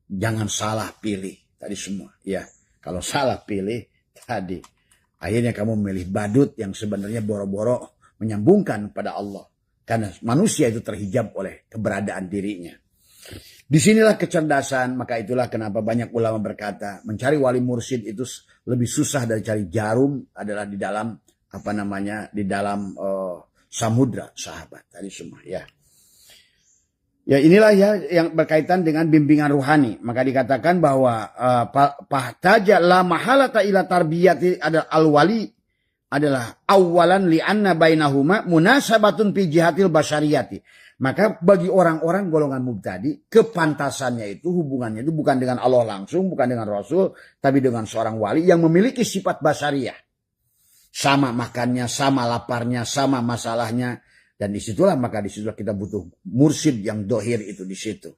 Jangan salah pilih tadi semua. Ya, kalau salah pilih tadi, akhirnya kamu memilih badut yang sebenarnya boro-boro menyambungkan pada Allah. Karena manusia itu terhijab oleh keberadaan dirinya. Disinilah kecerdasan, maka itulah kenapa banyak ulama berkata mencari wali mursyid itu lebih susah dari cari jarum adalah di dalam di dalam samudra sahabat tadi semua ya. Ya inilah ya yang berkaitan dengan bimbingan ruhani. Maka dikatakan bahwa pahtaja la mahalata ila tarbiyati ada al-wali adalah awalan li'anna bainahuma munasabatun fi jihatil basyariyati. Maka bagi orang-orang golongan mubtadi, kepantasannya itu hubungannya itu bukan dengan Allah langsung, bukan dengan Rasul, tapi dengan seorang wali yang memiliki sifat basyariyah. Sama makannya, sama laparnya, sama masalahnya. Dan disitulah kita butuh mursyid yang dohir itu di situ.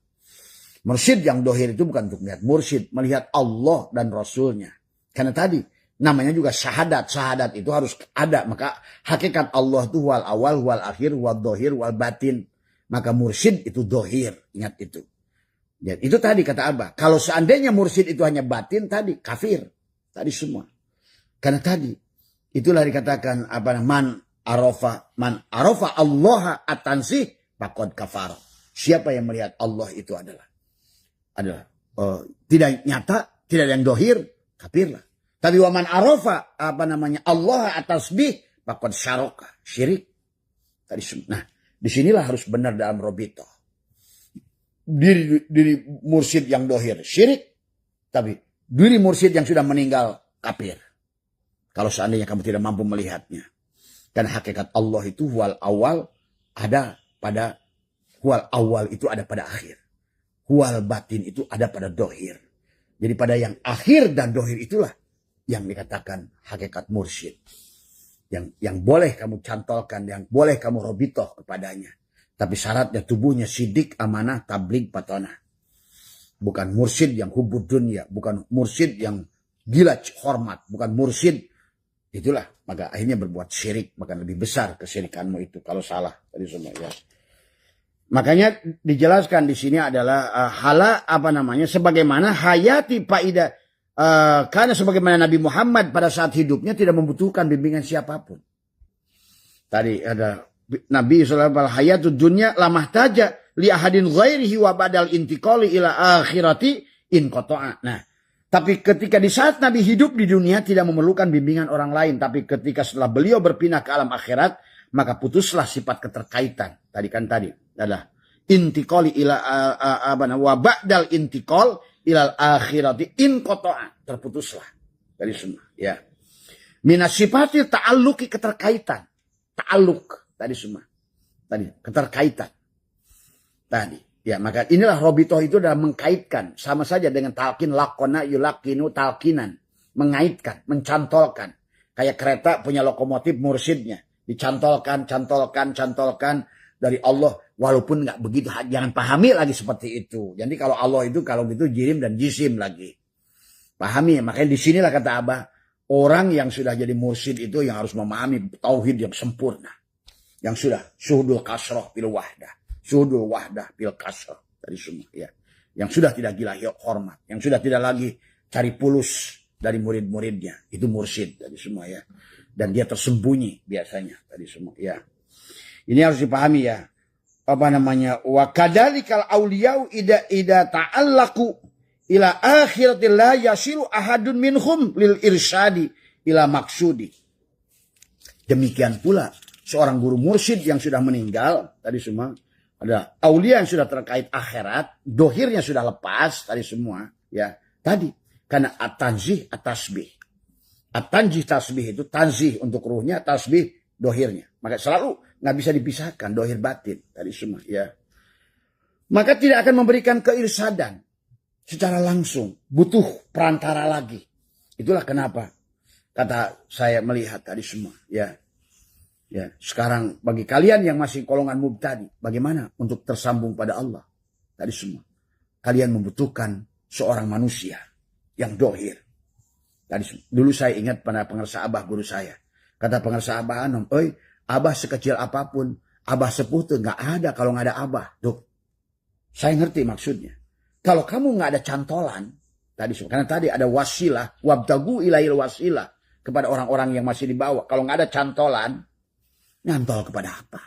Mursyid yang dohir itu bukan untuk melihat mursyid, melihat Allah dan Rasulnya. Karena tadi namanya juga syahadat. Syahadat itu harus ada. Maka hakikat Allah itu wal awal, wal akhir, wal dohir, wal batin. Maka mursyid itu dohir. Ingat itu. Ya, itu tadi kata Abah. Kalau seandainya mursyid itu hanya batin tadi. Kafir. Tadi semua. Karena tadi. Itulah dikatakan man arafa Allah at-tansih faqad kafar. Siapa yang melihat Allah itu adalah tidak nyata. Tidak yang dohir. Kafirlah. Tapi waman arafa Allah at-tasbih faqad syaraka. Syirik. Tadi semua. Nah. Disinilah harus benar dalam robito. Diri mursyid yang dohir syirik. Tapi diri mursyid yang sudah meninggal kafir. Kalau seandainya kamu tidak mampu melihatnya. Dan hakikat Allah itu wal awal ada pada wal awal itu ada pada akhir. Wal batin itu ada pada dohir. Jadi pada yang akhir dan dohir itulah yang dikatakan hakikat mursyid. Yang boleh kamu cantolkan, yang boleh kamu robitoh kepadanya. Tapi syaratnya tubuhnya sidik, amanah, tabligh, patonah. Bukan mursyid yang hubud dunia, bukan mursyid yang gila hormat, bukan mursyid Itulah, maka akhirnya berbuat syirik, bahkan lebih besar kesyirikanmu itu kalau salah tadi semua ya. Makanya dijelaskan di sini adalah sebagaimana hayati faida karena sebagaimana Nabi Muhammad pada saat hidupnya tidak membutuhkan bimbingan siapapun. Tadi ada Nabi sallallahu alaihi wasallam hayatud dunya lamah taja li ahadin ghairihi wa badal intiqali ila akhirati in qata'a. Nah, tapi ketika di saat Nabi hidup di dunia tidak memerlukan bimbingan orang lain, tapi ketika setelah beliau berpindah ke alam akhirat, maka putuslah sifat keterkaitan. Tadi adalah intiqali ila wa ba'dal intiqal ilal akhirati in qata'a, terputuslah dari semua ya. Minas sifati ta'alluqi, keterkaitan. Ta'alluq tadi semua. Tadi keterkaitan. Tadi ya, maka inilah robitoh itu adalah mengkaitkan, sama saja dengan talqin, lakona yulakinu talqinan, mengaitkan, mencantolkan. Kayak kereta punya lokomotif mursidnya, dicantolkan dari Allah, walaupun nggak begitu, jangan pahami lagi seperti itu. Jadi kalau Allah itu kalau gitu jirim dan jisim lagi. Pahami ya, makanya di sinilah kata Abah, orang yang sudah jadi mursyid itu yang harus memahami tauhid yang sempurna. Yang sudah syuhudul kasroh bil wahdah. Syuhudul wahdah bil kasroh. Tadi semua ya. Yang sudah tidak gila hormat. Yang sudah tidak lagi cari pulus dari murid-muridnya. Itu mursyid tadi semua ya. Dan dia tersembunyi biasanya tadi semua ya. Ini harus dipahami ya. Wa kadzalikal auliyau ida ta'allaku ila akhiratil la yasilu ahadun minhum lil irsyadi ila maksudi. Demikian pula seorang guru mursyid yang sudah meninggal tadi semua, ada aulia yang sudah terkait akhirat, dohirnya sudah lepas tadi semua ya. Tadi karena at-tanzih at-tasbih. At-tanzih tasbih itu tanzih untuk ruhnya, tasbih dohirnya. Maka selalu nggak bisa dipisahkan dohir batin tadi semua ya. Maka tidak akan memberikan keirsadan secara langsung, butuh perantara lagi. Itulah kenapa kata saya melihat tadi semua ya. Ya, sekarang bagi kalian yang masih golongan mubtadi, bagaimana untuk tersambung pada Allah? Tadi semua. Kalian membutuhkan seorang manusia yang dohir. Tadi dulu saya ingat pada pengersa Abah guru saya. Kata pengersa Abah Anom, "Oi, Abah sekecil apapun, Abah sepuh tuh nggak ada kalau nggak ada Abah." Tuh, saya ngerti maksudnya. Kalau kamu nggak ada cantolan, tadi karena tadi ada wasilah, wabtagu ilail wasilah kepada orang-orang yang masih di bawah. Kalau nggak ada cantolan, nyantol kepada apa?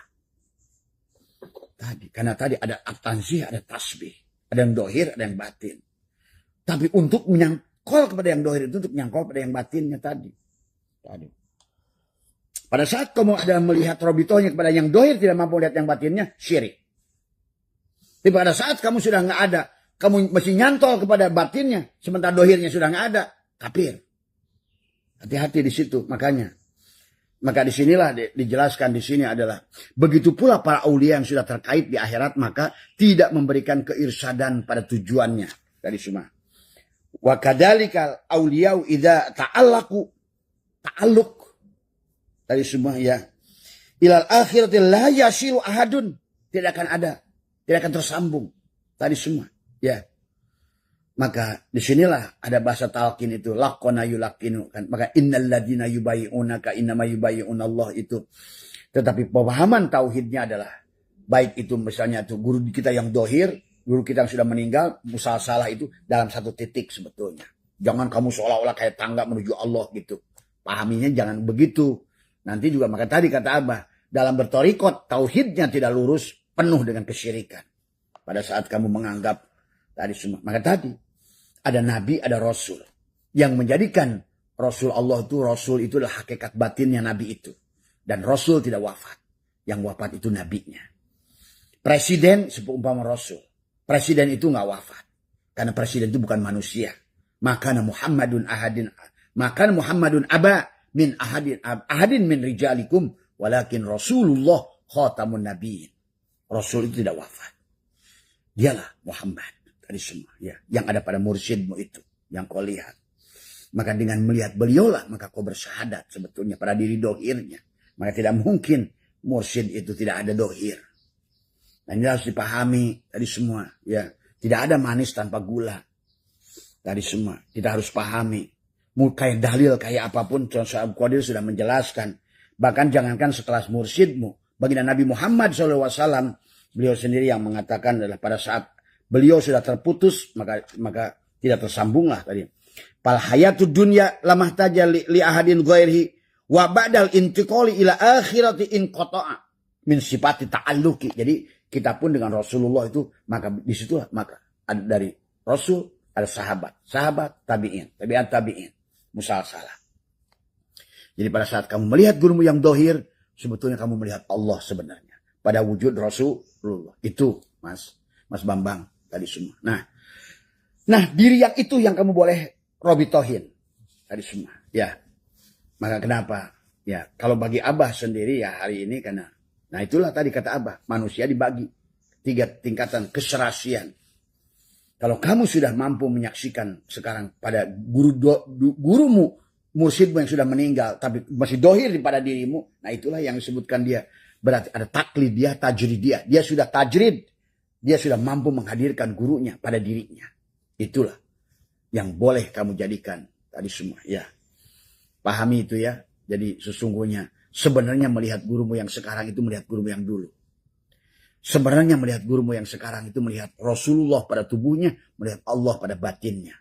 Tadi karena tadi ada at-tanzih, ada tasbih, ada yang dohir, ada yang batin. Tapi untuk menyangkol kepada yang dohir itu untuk menyangkol pada yang batinnya tadi. Pada saat kamu ada melihat robitohnya kepada yang dohir tidak mampu lihat yang batinnya, syirik. Tapi pada saat kamu sudah nggak ada, kamu masih nyantol kepada batinnya, sementara dohirnya sudah nggak ada, kafir. Hati-hati di situ, makanya. Maka disinilah dijelaskan di sini adalah begitu pula para aulia yang sudah terkait di akhirat maka tidak memberikan keirsadan pada tujuannya dari semua. Wa kadzalikal auliyau idza ta'allaqu ta'alluq dari semua ya. Ilal akhirati la yasilu ahadun, tidak akan ada, tidak akan tersambung tadi semua ya. Maka disinilah ada bahasa talqin itu laqona yulaqinu kan. Maka innal ladzina yubayyi'unaka innama yubayyi'unallah itu. Tetapi pemahaman tauhidnya adalah baik itu misalnya itu guru kita yang dohir, guru kita yang sudah meninggal, musasalah itu dalam satu titik sebetulnya. Jangan kamu seolah-olah kayak tangga menuju Allah gitu. Pahaminya jangan begitu. Nanti juga maka tadi kata Abah, dalam bertorikot tauhidnya tidak lurus, penuh dengan kesyirikan. Pada saat kamu menganggap tadi semua. Maka tadi ada nabi, ada rasul. Yang menjadikan rasul Allah itu, rasul itu adalah hakikat batinnya nabi itu. Dan rasul tidak wafat. Yang wafat itu nabinya. Presiden seumpama rasul. Presiden itu nggak wafat. Karena presiden itu bukan manusia. Maka Muhammadun aba min ahadin min rijalikum walakin Rasulullah khatamun nabiyyin. Rasul itu tidak wafat. Dialah Muhammad. Tadi semua ya, yang ada pada mursyidmu itu yang kau lihat, maka dengan melihat beliaulah maka kau bersyahadat sebetulnya pada diri dohirnya. Maka tidak mungkin mursyid itu tidak ada dohir. Dan ini harus dipahami tadi semua ya, tidak ada manis tanpa gula tadi semua kita harus pahami. kayak dalil, kayak apapun, Tuan Syekh Abdul Qadir sudah menjelaskan. Bahkan jangankan sekelas mursyidmu, baginda Nabi Muhammad SAW, beliau sendiri yang mengatakan adalah pada saat beliau sudah terputus, maka tidak tersambunglah tadi. Fal hayatud dunya lamah taja li ahadin ghairihi wa ba'dal intiqali ila akhirati in qata'a min sifati ta'alluqi. Jadi kita pun dengan Rasulullah itu, maka disitulah maka ada dari Rasul, ada sahabat, tabi'in, tabi'in, musalsalah. Jadi pada saat kamu melihat gurumu yang dohir, sebetulnya kamu melihat Allah sebenarnya. Pada wujud Rasulullah. Itu Mas Bambang tadi semua. Nah diri yang itu yang kamu boleh robitohin tadi semua. Ya. Maka kenapa? Ya kalau bagi Abah sendiri ya hari ini karena, nah itulah tadi kata Abah, manusia dibagi 3 tingkatan keserasian. Kalau kamu sudah mampu menyaksikan sekarang pada gurumu, mursyidmu yang sudah meninggal, tapi masih dohir pada dirimu, nah itulah yang disebutkan dia. Berarti ada taklid dia, tajrid dia. Dia sudah tajrid, dia sudah mampu menghadirkan gurunya pada dirinya. Itulah yang boleh kamu jadikan tadi semua. Ya, pahami itu ya. Jadi sesungguhnya sebenarnya melihat gurumu yang sekarang itu melihat gurumu yang dulu. Sebenarnya melihat gurumu yang sekarang itu melihat Rasulullah pada tubuhnya, melihat Allah pada batinnya.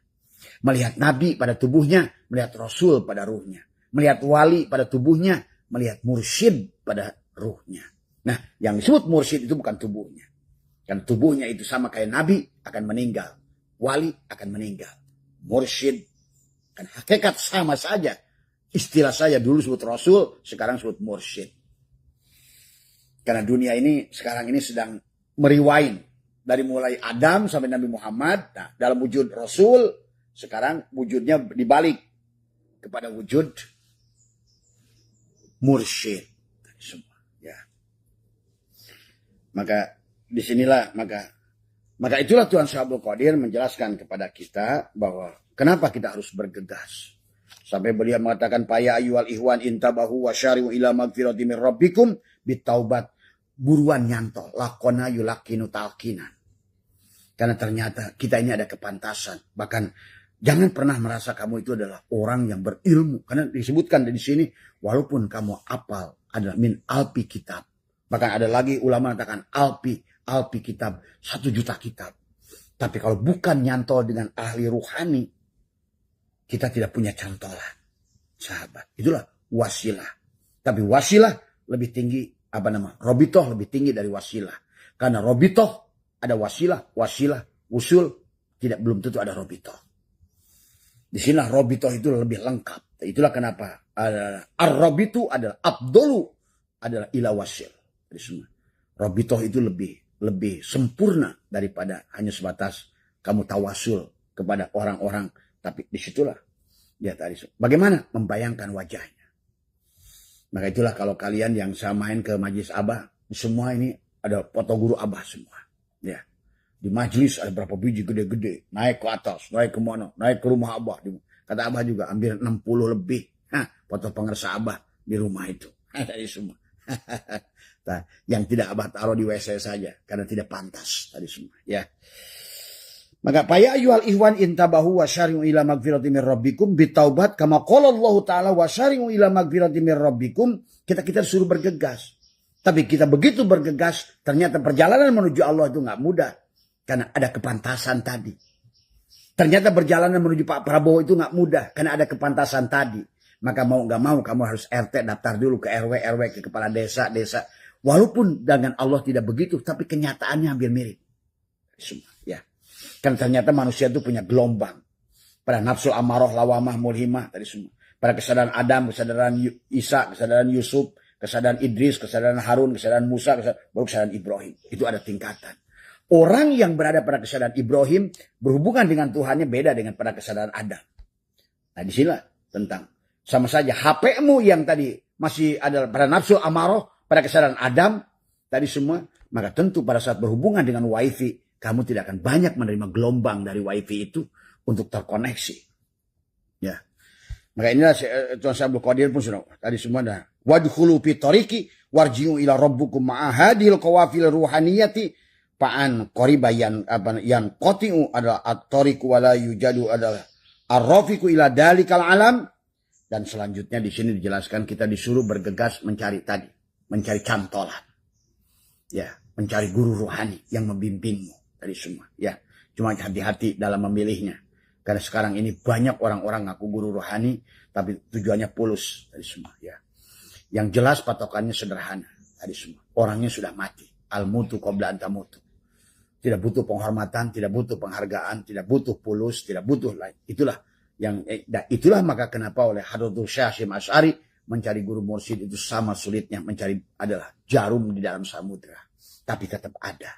Melihat Nabi pada tubuhnya, melihat Rasul pada ruhnya. Melihat wali pada tubuhnya, melihat mursyid pada ruhnya. Nah, yang disebut mursyid itu bukan tubuhnya. Kan tubuhnya itu sama kayak Nabi akan meninggal. Wali akan meninggal. Mursyid, kan hakikat sama saja. Istilah saya dulu sebut Rasul, sekarang sebut mursyid. Karena dunia ini sekarang ini sedang meriwain. Dari mulai Adam sampai Nabi Muhammad. Nah, dalam wujud Rasul, sekarang wujudnya dibalik kepada wujud mursyid. Semua, ya. Maka disinilah maka itulah Tuan Syekh Abdul Qadir menjelaskan kepada kita bahwa kenapa kita harus bergegas. Sampai beliau mengatakan ya ayyuhal ihwan intabahu wa syari'u ila magfirati min rabbikum bitaubat. Buruan nyantol lakona yulakinu talkinan. Karena ternyata kita ini ada kepantasan. Bahkan jangan pernah merasa kamu itu adalah orang yang berilmu. Karena disebutkan di sini, walaupun kamu apal adalah min alpi kitab. Bahkan ada lagi ulama mengatakan alpi kitab, 1 juta kitab. Tapi kalau bukan nyantol dengan ahli ruhani, kita tidak punya cantolan. Sahabat, itulah wasilah. Tapi wasilah lebih tinggi, robitoh lebih tinggi dari wasilah. Karena robitoh ada wasilah, usul, belum tentu ada robitoh. Di sinilah robitoh itu lebih lengkap. Itulah kenapa ar-robitu adalah abdolu adalah ila wasil. Robitoh itu lebih sempurna daripada hanya sebatas kamu tawasul kepada orang-orang. Tapi disitulah dia tadi. Bagaimana membayangkan wajahnya. Maka itulah kalau kalian yang saya main ke majlis Abah, semua ini ada foto guru Abah semua. Ya. Di majlis ada berapa biji gede-gede. Naik ke atas, naik ke mana, naik ke rumah Abah. Kata Abah juga hampir 60 lebih. Foto pengersa Abah di rumah itu. Tadi semua. Nah, yang tidak Abah taruh di WC saja. Karena tidak pantas tadi semua. Ya. Maka ya ayyuhal ihwan intabahu wa syari'u ila magfirati min rabbikum bitaubat kama qala Allah taala wa syari'u ila magfirati min rabbikum. Kita suruh bergegas. Tapi kita begitu bergegas, ternyata perjalanan menuju Allah itu nggak mudah. Karena ada kepantasan tadi. Ternyata perjalanan menuju Pak Prabowo itu nggak mudah. Karena ada kepantasan tadi. Maka mau nggak mau kamu harus RT daftar dulu ke RW, ke kepala desa. Walaupun dengan Allah tidak begitu, tapi kenyataannya hampir mirip. Semua, ya. Karena ternyata manusia itu punya gelombang. Pada nafsul amarah, lawamah, mulhimah, tadi semua. Pada kesadaran Adam, kesadaran Isa, kesadaran Yusuf, kesadaran Idris, kesadaran Harun, kesadaran Musa, baru kesadaran Ibrahim. Itu ada tingkatan. Orang yang berada pada kesadaran Ibrahim berhubungan dengan Tuhannya beda dengan pada kesadaran Adam. Nah disinilah tentang sama saja HP-mu yang tadi masih ada pada nafsu amarah, pada kesadaran Adam tadi semua, maka tentu pada saat berhubungan dengan wifi kamu tidak akan banyak menerima gelombang dari wifi itu untuk terkoneksi. Ya. Maka inilah Tuan Syekh Abdul Qadir pun sudah tadi semua dah. Wadkhulu fi tariqi warji'u ila rabbukum ma'ahadil qawafil ruhaniyati fa'an qariba yang qati'u adalah at-tariqu wala yujadu adalah Ar-rafiqu ila dalikal alam. Dan selanjutnya di sini dijelaskan kita disuruh bergegas mencari tadi, mencari cantolan. Ya, mencari guru rohani yang membimbingmu tadi semua. Ya, cuma hati-hati dalam memilihnya. Karena sekarang ini banyak orang-orang ngaku guru rohani tapi tujuannya pulus tadi semua, ya. Yang jelas patokannya sederhana tadi semua. Orangnya sudah mati. Al-mutu qabla an tamutu. Tidak butuh penghormatan, tidak butuh penghargaan, tidak butuh pulus, tidak butuh lain. Itulah maka kenapa oleh Hadratul Syekh Hasyim Asy'ari mencari guru mursyid itu sama sulitnya mencari adalah jarum di dalam samudera. Tapi tetap ada.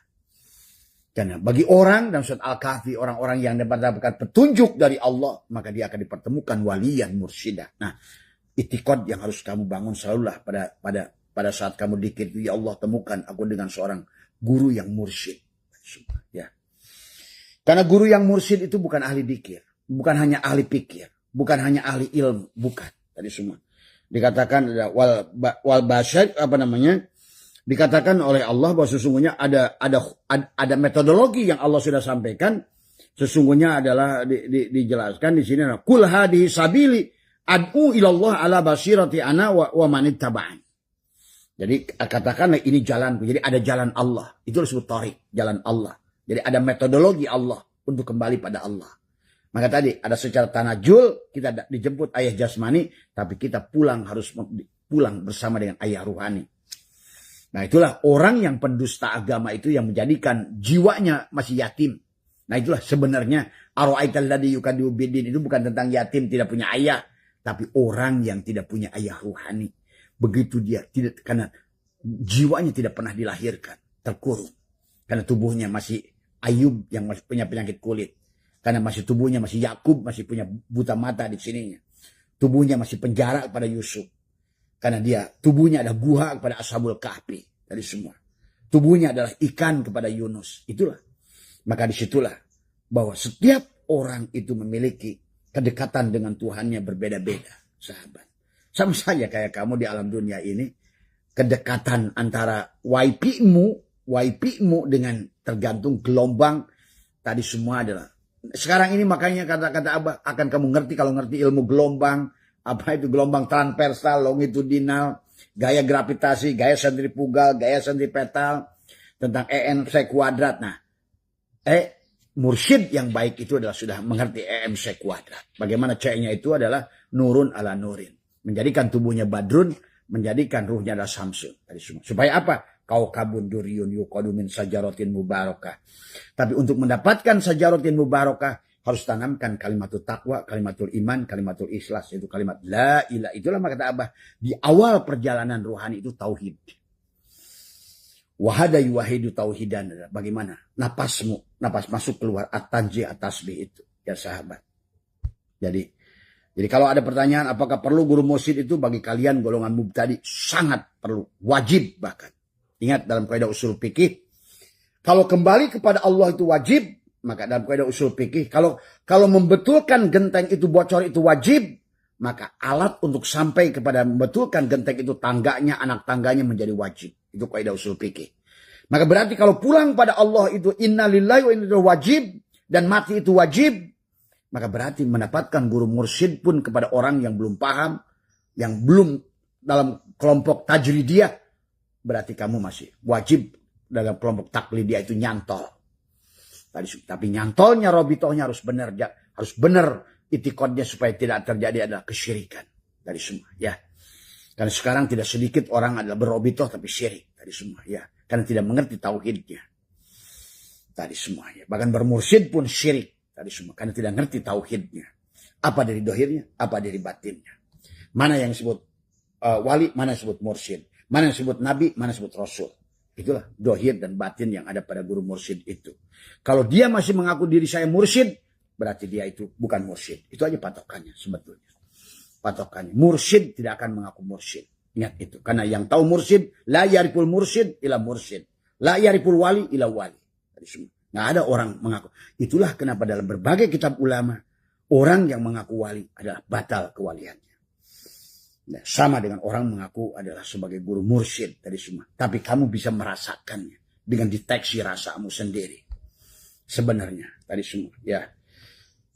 Karena bagi orang dalam surat Al-Kahfi, orang-orang yang mendapatkan petunjuk dari Allah, maka dia akan dipertemukan waliyan mursyidah. Nah, itikad yang harus kamu bangun selalulah pada saat kamu dikir itu, ya Allah temukan aku dengan seorang guru yang mursyid. Ya. Karena guru yang mursyid itu bukan ahli dikir. Bukan hanya ahli pikir, bukan hanya ahli ilmu, bukan. Tadi semua dikatakan wal basyar dikatakan oleh Allah bahwa sesungguhnya ada metodologi yang Allah sudah sampaikan. Sesungguhnya adalah dijelaskan di sini, kul hadhihi sabili ad'u ilallah ala basirati ana wa man ittaba'an. Jadi katakanlah ini jalanku. Jadi ada jalan Allah. Itu disebut thariq, jalan Allah. Jadi ada metodologi Allah untuk kembali pada Allah. Maka tadi ada secara tanajul, kita dijemput ayah jasmani, tapi kita harus pulang bersama dengan ayah ruhani. Nah itulah orang yang pendusta agama itu yang menjadikan jiwanya masih yatim. Nah itulah sebenarnya ara'aital ladzi yukadzibu biddin itu bukan tentang yatim tidak punya ayah, tapi orang yang tidak punya ayah ruhani. Begitu dia tidak, karena jiwanya tidak pernah dilahirkan, terkurung. Karena tubuhnya masih Ayub yang masih punya penyakit kulit. Karena tubuhnya masih Yakub, masih punya buta mata di sininya. Tubuhnya masih penjara kepada Yusuf. Karena tubuhnya ada guha kepada Ashabul Kahfi. Dari semua. Tubuhnya adalah ikan kepada Yunus. Itulah. Maka disitulah bahwa setiap orang itu memiliki kedekatan dengan Tuhannya berbeda-beda. Sahabat. Sama saja kayak kamu di alam dunia ini. Kedekatan antara YP-mu dengan tergantung gelombang. Tadi semua adalah. Sekarang ini makanya kata-kata Abah akan kamu ngerti kalau ngerti ilmu gelombang. Apa itu gelombang transversal, longitudinal, gaya gravitasi, gaya sentrifugal, gaya sentripetal, tentang EMC kuadrat. Nah, mursyid yang baik itu adalah sudah mengerti EMC kuadrat. Bagaimana C-nya itu adalah nurun ala nurin. Menjadikan tubuhnya badrun, menjadikan ruhnya adalah samsun. Supaya apa? Kau kabun duriyun yuqadu min sajaratin mubarakah. Tapi untuk mendapatkan sajaratin mubarakah harus tanamkan kalimatul taqwa, kalimatul iman, kalimatul ikhlas, itu kalimat la ilaha. Itulah kata Abah di awal perjalanan rohani itu tauhid. Wahada yuwahidu tauhidan. Bagaimana napas masuk keluar at-tanji at-tasbih itu ya sahabat. Jadi kalau ada pertanyaan apakah perlu guru mursyid itu bagi kalian golongan mubtadi sangat perlu, wajib bahkan. Ingat dalam kaidah usul fikih, kalau kembali kepada Allah itu wajib, maka dalam kaidah usul fikih, kalau membetulkan genteng itu bocor itu wajib, maka alat untuk sampai kepada membetulkan genteng itu tangganya, anak tangganya menjadi wajib. Itu kaidah usul fikih. Maka berarti kalau pulang pada Allah itu innalillahi wa inna ilaihi wajib dan mati itu wajib, maka berarti mendapatkan guru mursyid pun kepada orang yang belum paham, yang belum dalam kelompok tajridiyah, berarti kamu masih wajib dalam kelompok taklidiyah itu nyantol. Tapi nyantolnya robitohnya harus benar itikadnya supaya tidak terjadi adalah kesyirikan dari semua ya. Karena sekarang tidak sedikit orang adalah berobitoh tapi syirik dari semua ya, karena tidak mengerti tauhidnya tadi semua ya. Bahkan bermursyid pun syirik tadi semua karena tidak mengerti tauhidnya. Apa dari dohirnya, apa dari batinnya. Mana yang disebut wali, mana yang disebut mursyid, mana yang disebut nabi, mana yang disebut rasul. Itulah dohir dan batin yang ada pada guru mursyid itu. Kalau dia masih mengaku diri saya mursyid, berarti dia itu bukan mursyid. Itu aja patokannya sebetulnya. Patokannya. Mursyid tidak akan mengaku mursyid. Ingat itu. Karena yang tahu mursyid, la yariful mursyid ila mursyid. La yariful wali ila wali. Nggak ada orang mengaku. Itulah kenapa dalam berbagai kitab ulama, orang yang mengaku wali adalah batal kewaliannya. Nah, sama dengan orang mengaku adalah sebagai guru mursyid tadi semua. Tapi kamu bisa merasakannya dengan deteksi rasamu sendiri. Sebenarnya tadi semua ya.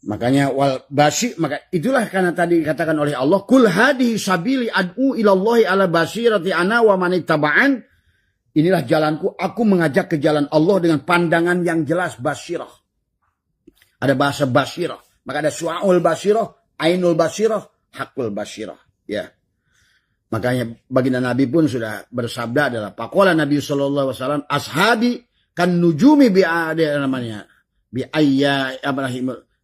Makanya wal basi, maka itulah karena tadi dikatakan oleh Allah, kul hadihi sabili ad'u ilallahi ala basirati ana wa man ittaba'an. Inilah jalanku, aku mengajak ke jalan Allah dengan pandangan yang jelas, basirah. Ada bahasa basirah, maka ada su'aul basirah, ainul basirah, hakul basirah. Ya. Makanya baginda Nabi pun sudah bersabda adalah faqala Nabi sallallahu alaihi wasallam ashabi kan nujumi bi namanya bi ayya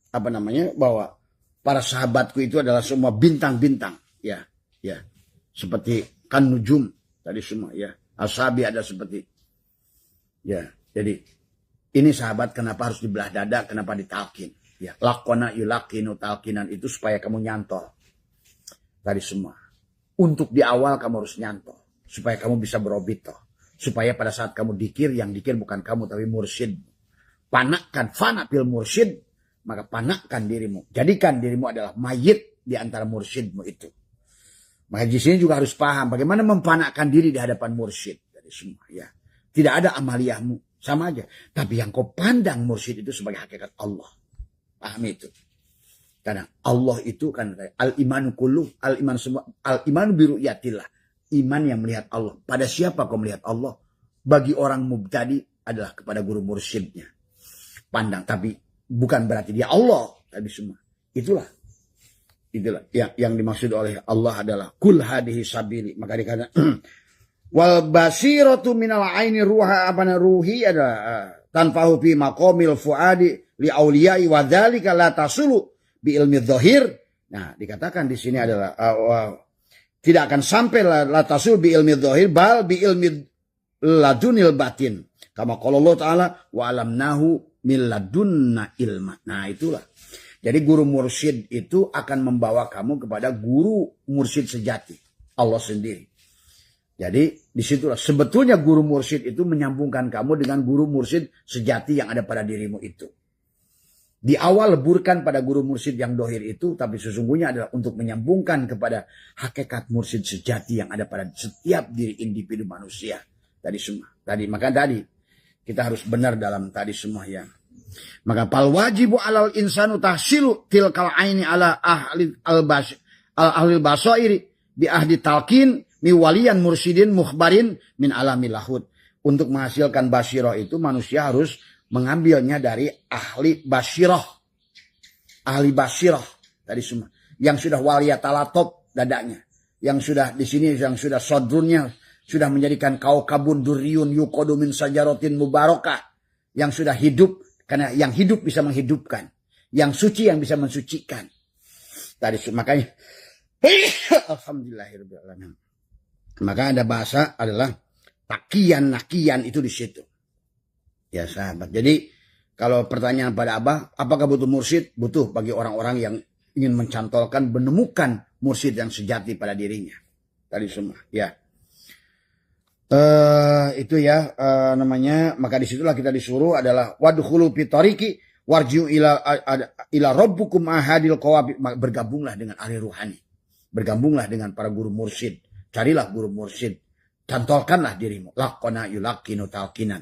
apa namanya bahwa para sahabatku itu adalah semua bintang-bintang, ya, ya, seperti kan nujum tadi semua, ya, ashabi ada seperti, ya, jadi ini sahabat kenapa harus dibelah dada, kenapa ditalkin, ya, lakona yulakinu talkinan itu supaya kamu nyantol tadi semua, untuk di awal kamu harus nyantol supaya kamu bisa berobito, supaya pada saat kamu dikir yang dikir bukan kamu tapi mursyid, panakkan fana pil mursyid. Maka panakkan dirimu. Jadikan dirimu adalah mayit di antara mursyidmu itu. Maka di sini juga harus paham bagaimana mempanakkan diri di hadapan mursyid. Dari semua, ya. Tidak ada amaliyahmu. Sama aja. Tapi yang kau pandang mursyid itu sebagai hakikat Allah. Paham itu. Karena Allah itu kan al-imanu kullu. Al-iman semua. Al-imanu biru'yatillah. Iman yang melihat Allah. Pada siapa kau melihat Allah? Bagi orang mubtadi adalah kepada guru mursyidnya. Pandang. Tapi bukan berarti dia Allah tadi semua. Itulah yang dimaksud oleh Allah adalah kul hadihi sabili. Maka dikatakan wal basiratu minal aini ruha abana ruhi adalah tanfahu fi maqamil fuadi li auliyai wa dzalika la tasulu bi ilmi dzahir. Nah, dikatakan di sini adalah tidak akan sampai la tasul bi ilmi dzahir bal bi ilmi ladunil batin. Kama qala Allah taala wa alamnahu miladunna ilma. Nah, itulah. Jadi guru mursyid itu akan membawa kamu kepada guru mursyid sejati. Allah sendiri. Jadi disitulah sebetulnya guru mursyid itu menyambungkan kamu dengan guru mursyid sejati yang ada pada dirimu itu. Di awal leburkan pada guru mursyid yang dohir itu. Tapi sesungguhnya adalah untuk menyambungkan kepada hakikat mursyid sejati yang ada pada setiap diri individu manusia. Tadi semua. Maka tadi kita harus benar dalam tadi semua, ya. Maka pal wajibu alal insanu tahsilu tilkal aini ala ahli al basairi bi ahdi talqin mi waliyan mursyidin mukhbarin min alamil lahud. Untuk menghasilkan basyirah itu manusia harus mengambilnya dari ahli basyirah. Ahli basyirah tadi semua yang sudah waliyatalatop dadanya, yang sudah di sini yang sudah sodrunnya sudah menjadikan kaukabun duriyun yuqadu min sajarotin mubarakah, yang sudah hidup, karena yang hidup bisa menghidupkan, yang suci yang bisa mensucikan. Tadi makanya alhamdulillahirabbil alamin. Maka ada bahasa adalah takian nakian itu di situ. Ya sahabat. Jadi kalau pertanyaan pada Abah, apakah butuh mursyid? Butuh bagi orang-orang yang ingin mencantolkan, menemukan mursyid yang sejati pada dirinya. Tadi semua, ya. Itu ya namanya. Maka disitulah kita disuruh adalah wadkhulu fi tariqi warji'u ila rabbukum ahadil qawabi. Bergabunglah dengan ahli ruhani, bergabunglah dengan para guru mursyid, carilah guru mursyid, cantolkanlah dirimu laqana yulaqinu talqinan,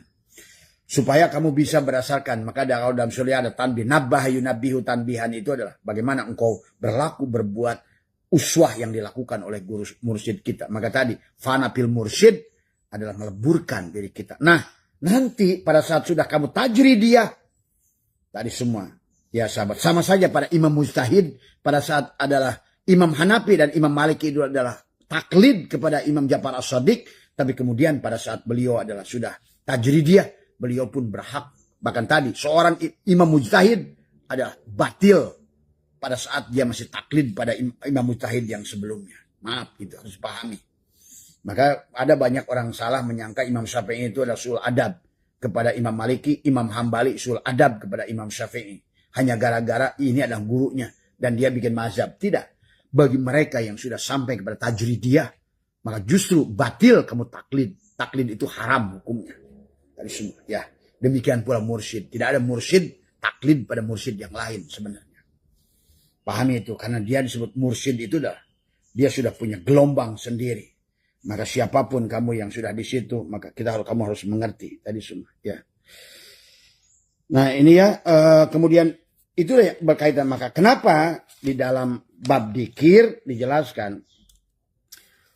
supaya kamu bisa berdasarkan. Maka dalam surya ada tanbih, nabbah yunabbihu. Tanbihan itu adalah bagaimana engkau berlaku berbuat uswah yang dilakukan oleh guru mursyid kita. Maka tadi fana fil mursyid adalah meleburkan diri kita. Nah, nanti pada saat sudah kamu tajridiyah tadi semua, ya sahabat, sama saja pada imam mujtahid pada saat adalah Imam Hanafi dan Imam Maliki itu adalah taklid kepada Imam Ja'far As-Shadiq, tapi kemudian pada saat beliau adalah sudah tajridiyah, beliau pun berhak. Bahkan tadi seorang imam mujtahid adalah batil pada saat dia masih taklid pada imam mujtahid yang sebelumnya. Maaf, itu harus pahami. Maka ada banyak orang salah menyangka Imam Syafi'i itu adalah sul adab kepada Imam Maliki, Imam Hambali sul adab kepada Imam Syafi'i. Hanya gara-gara ini adalah gurunya dan dia bikin mazhab. Tidak. Bagi mereka yang sudah sampai kepada tajridiyah, maka justru batil kamu taklid. Taklid itu haram hukumnya. Dari semua, ya. Demikian pula mursyid. Tidak ada mursyid taklid pada mursyid yang lain sebenarnya. Pahami itu, karena dia disebut mursyid itu dah, dia sudah punya gelombang sendiri. Maka siapapun kamu yang sudah di situ, maka kamu harus mengerti tadi semua, ya. Nah, ini ya, kemudian Itu yang berkaitan. Maka kenapa di dalam bab dikir dijelaskan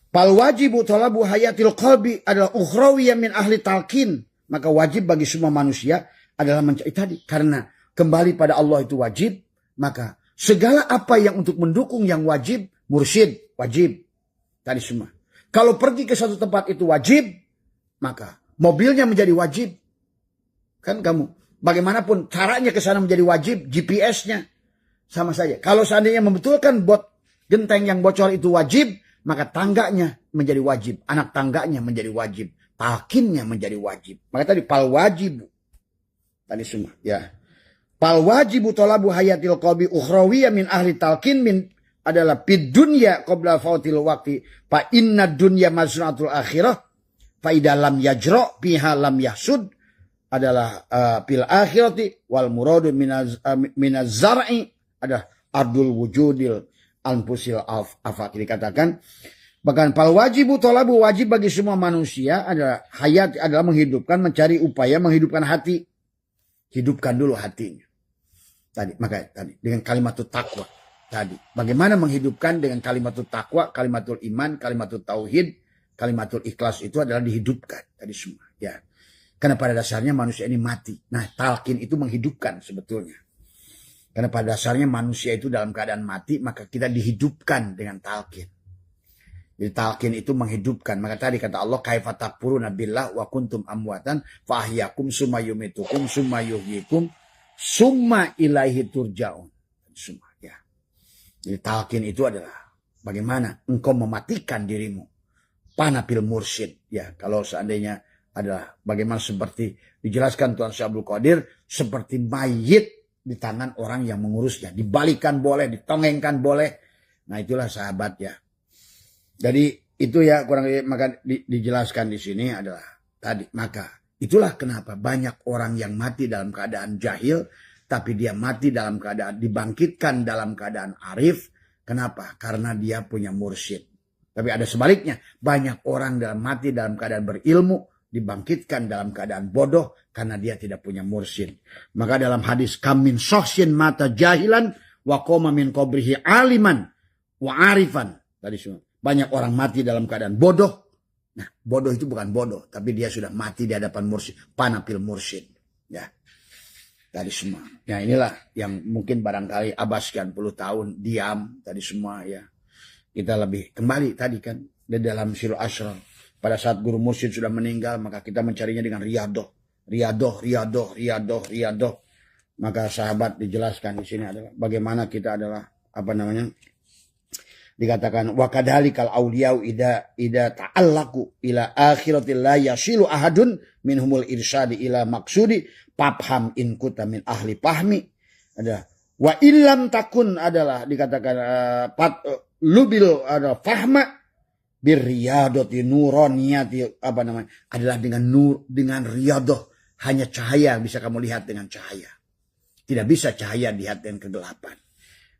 fal wajibu talabu hayatil qalbi adalah ukhrawiyah min ahli talqin. Maka wajib bagi semua manusia adalah mencari tadi. Karena kembali pada Allah itu wajib. Maka segala apa yang untuk mendukung yang wajib, mursyid wajib. Tadi semua. Kalau pergi ke satu tempat itu wajib, maka mobilnya menjadi wajib. Kan kamu. Bagaimanapun caranya ke sana menjadi wajib, GPS-nya sama saja. Kalau seandainya membetulkan genteng yang bocor itu wajib, maka tangganya menjadi wajib. Anak tangganya menjadi wajib. Talqinnya menjadi wajib. Maka tadi fal wajibu. Tadi semua. Ya. Fal wajibu talabu hayatil qalbi ukhrawiyah min ahli talqin min adalah fid dunya qabla fautil waqti fa inna dunya mazra'atul akhirah fa idza lam yajra biha lam yahsud adalah fil akhirati wal muradu minaz zar'i adalah ardul wujudil anfusil afaq. Dikatakan bahkan fal wajibu talabu wajib bagi semua manusia adalah hayat adalah menghidupkan, mencari upaya menghidupkan hati. Hidupkan dulu hatinya. Tadi maka tadi dengan kalimatul takwa. Tadi bagaimana menghidupkan dengan kalimatul takwa, kalimatul iman, kalimatul tauhid, kalimatul ikhlas itu adalah dihidupkan tadi semua. Ya. Karena pada dasarnya manusia ini mati. Nah, talqin itu menghidupkan sebetulnya. Karena pada dasarnya manusia itu dalam keadaan mati, maka kita dihidupkan dengan talqin. Jadi talqin itu menghidupkan. Maka tadi kata Allah, kaifa takfuruna billah wa kuntum amwatan fa ahyakum summa yumitukum summa yuhyikum summa ilaihi turja'un. Semua ya. Jadi talqin itu adalah bagaimana engkau mematikan dirimu. Panapil mursyid. Ya, kalau seandainya adalah bagaimana seperti dijelaskan Tuan Syekh Abdul Qadir, seperti mayit di tangan orang yang mengurusnya. Dibalikan boleh, ditongengkan boleh. Nah itulah sahabat ya. Jadi itu ya kurang lebih maka dijelaskan di sini adalah tadi. Maka itulah kenapa banyak orang yang mati dalam keadaan jahil, tapi dia mati dalam keadaan dibangkitkan dalam keadaan arif. Kenapa? Karena dia punya mursyid. Tapi ada sebaliknya, banyak orang mati dalam keadaan berilmu, dibangkitkan dalam keadaan bodoh karena dia tidak punya mursyid. Maka dalam hadis kamin sohsin mata jahilan wa qoma min qabrihi aliman wa arifan. Tadi semua. Banyak orang mati dalam keadaan bodoh. Nah, bodoh itu bukan bodoh, tapi dia sudah mati di hadapan mursyid, panapil mursyid. Ya. Tadi semua. Ya inilah yang mungkin barangkali Abah sekian puluh tahun diam tadi semua ya. Kita lebih kembali tadi kan di dalam Sirul Asrar. Pada saat guru mursyid sudah meninggal, maka kita mencarinya dengan riyadoh. Riyadoh. Maka sahabat dijelaskan di sini adalah bagaimana kita adalah dikatakan wa kadzalikal auliyau ida ta'allaqu ila akhiratil la yasilu ahadun minhumul irsyadi ila maksudi fafham in kunta min ahli fahmi. Ada wa illam takun adalah dikatakan lubil ada fahma birriyadati nuraniyati adalah dengan nur, dengan riyadah, hanya cahaya bisa kamu lihat dengan cahaya. Tidak bisa cahaya dilihat dengan kegelapan.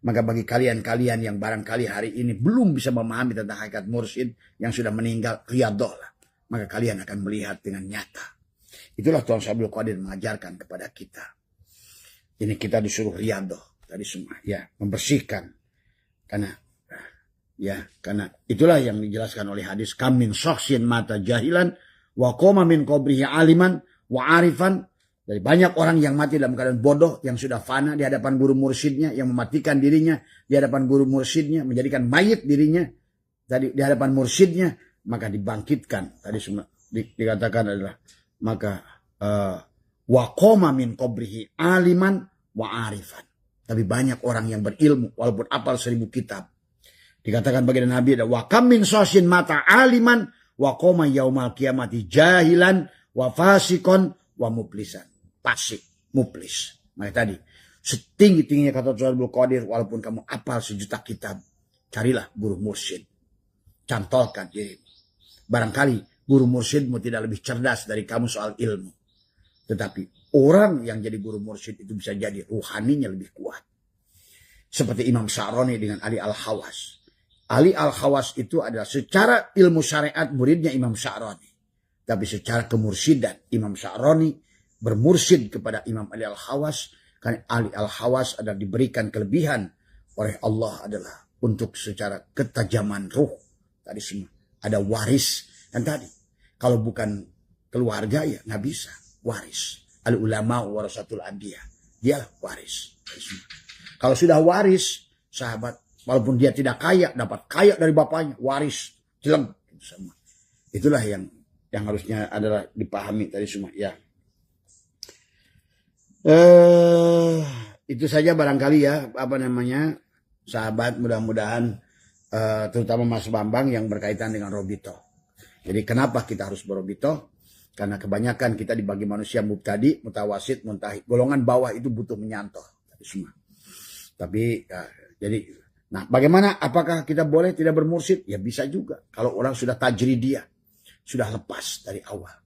Maka bagi kalian-kalian yang barangkali hari ini belum bisa memahami tentang hakikat mursyid yang sudah meninggal, riyadah lah. Maka kalian akan melihat dengan nyata. Itulah Tuan Syekh Abdul Qadir mengajarkan kepada kita. Ini kita disuruh riyadah tadi semua ya, membersihkan. Karena itulah yang dijelaskan oleh hadis kamin syakhsin mata jahilan wa qoma min qabrihi aliman wa arifan. Dari banyak orang yang mati dalam keadaan bodoh, yang sudah fana di hadapan guru mursyidnya, yang mematikan dirinya di hadapan guru mursyidnya, menjadikan mayit dirinya tadi di hadapan mursyidnya, maka dibangkitkan. Tadi semua dikatakan adalah maka wa qoma min qabrihi aliman wa arifan. Tapi banyak orang yang berilmu walaupun apal 1000 kitab. Dikatakan baginda Nabi ada wa kam min sasin mata aliman wa qoma yaumal qiyamati jahilan wa fasikon wa muplisan. Pasik, muplis. Maka tadi setinggi-tingginya kata Tuan Abdul Qadir, walaupun kamu apal 1.000.000 kitab, carilah guru mursyid. Cantolkan dirimu. Barangkali guru mursyidmu tidak lebih cerdas dari kamu soal ilmu. Tetapi orang yang jadi guru mursyid itu bisa jadi ruhaninya lebih kuat. Seperti Imam Sya'rani dengan Ali Al-Khawas. Ali Al-Khawas itu adalah secara ilmu syariat muridnya Imam Sya'rani. Tapi secara kemursidan Imam Sya'rani bermursyid kepada Imam Ali Al-Khawas Karena ahli al-hawas adalah diberikan kelebihan oleh Allah adalah untuk secara ketajaman ruh. Tadi semua ada waris. Dan tadi kalau bukan keluarga ya nggak bisa waris. Al-ulama warasatul anbiya. Dialah waris. Kalau sudah waris, sahabat, walaupun dia tidak kaya, dapat kaya dari bapaknya, waris, jeleng. Itulah yang harusnya adalah dipahami tadi semua. Ya, itu saja barangkali ya, sahabat, mudah-mudahan terutama Mas Bambang yang berkaitan dengan Robito. Jadi kenapa kita harus berobito? Karena kebanyakan kita dibagi manusia mubtadi, mutawasid, muntahid. Golongan bawah itu butuh menyantoh. Semua. Tapi jadi, nah bagaimana? Apakah kita boleh tidak bermursyid? Ya bisa juga. Kalau orang sudah tajridiyah, sudah lepas dari awal.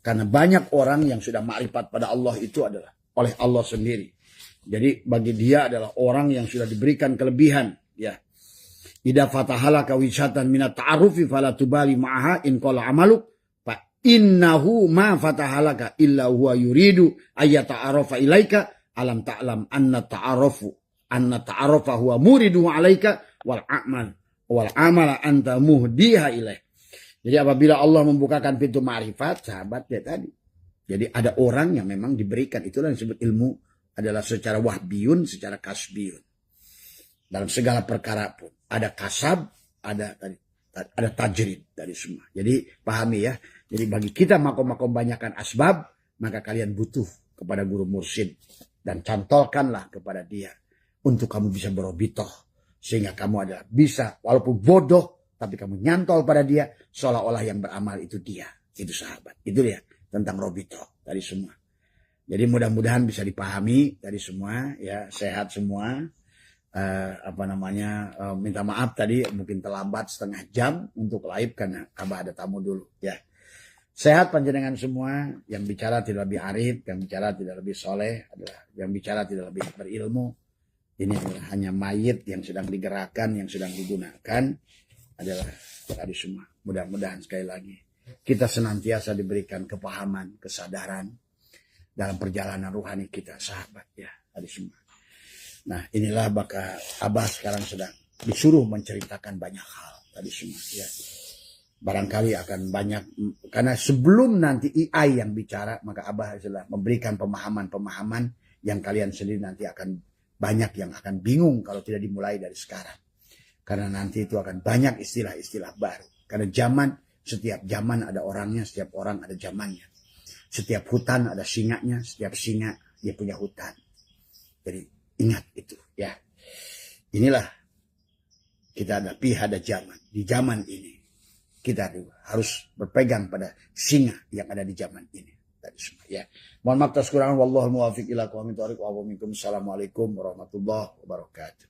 Karena banyak orang yang sudah ma'rifat pada Allah itu adalah oleh Allah sendiri. Jadi bagi dia adalah orang yang sudah diberikan kelebihan. Ya. Idza fatahalaka wisatan minat ta'arufi fala tubali ma'aha in qala amaluk fa innahu ma fatahalaka illa huwa yuridu ayyata'arafa ilaika alam ta'lam anna ta'arafa huwa muridu alaika wal amala anta muhdiha ilaih. Jadi apabila Allah membukakan pintu ma'rifat, sahabat ya tadi. Jadi ada orang yang memang diberikan, itulah yang disebut ilmu adalah secara wahbiyun, secara kasbiyun. Dalam segala perkara pun ada kasab, ada tajrid dari semua. Jadi pahami ya. Jadi bagi kita makom-makom banyakkan asbab, maka kalian butuh kepada guru mursyid dan cantolkanlah kepada dia untuk kamu bisa berobitoh sehingga kamu adalah bisa walaupun bodoh tapi kamu nyantol pada dia seolah-olah yang beramal itu dia. Itu sahabat. Itu ya tentang robitoh dari semua. Jadi mudah-mudahan bisa dipahami dari semua ya, sehat semua. Minta maaf tadi mungkin terlambat setengah jam untuk live karena Abah ada tamu dulu ya. Sehat panjenengan semua, yang bicara tidak lebih arif, yang bicara tidak lebih soleh, adalah yang bicara tidak lebih berilmu. Ini adalah hanya mayit yang sedang digerakkan, yang sedang digunakan adalah tadi semua. Mudah-mudahan sekali lagi kita senantiasa diberikan kepahaman, kesadaran dalam perjalanan ruhani kita, sahabat ya, tadi semua. Nah inilah maka Abah sekarang sedang disuruh menceritakan banyak hal tadi semua ya. Barangkali akan banyak, karena sebelum nanti AI yang bicara, maka Abah adalah memberikan pemahaman-pemahaman yang kalian sendiri nanti akan banyak yang akan bingung kalau tidak dimulai dari sekarang. Karena nanti itu akan banyak istilah-istilah baru. Karena setiap zaman ada orangnya, setiap orang ada zamannya. Setiap hutan ada singanya, setiap singa dia punya hutan. Jadi ingat itu ya. Inilah kita ada zaman. Di zaman ini kita harus berpegang pada singa yang ada di zaman ini. Tadi semua ya. Mohon maaf atas kekurangan. Wallahul muwaffiq ila aqwamit thoriq. Assalamualaikum warahmatullahi wabarakatuh.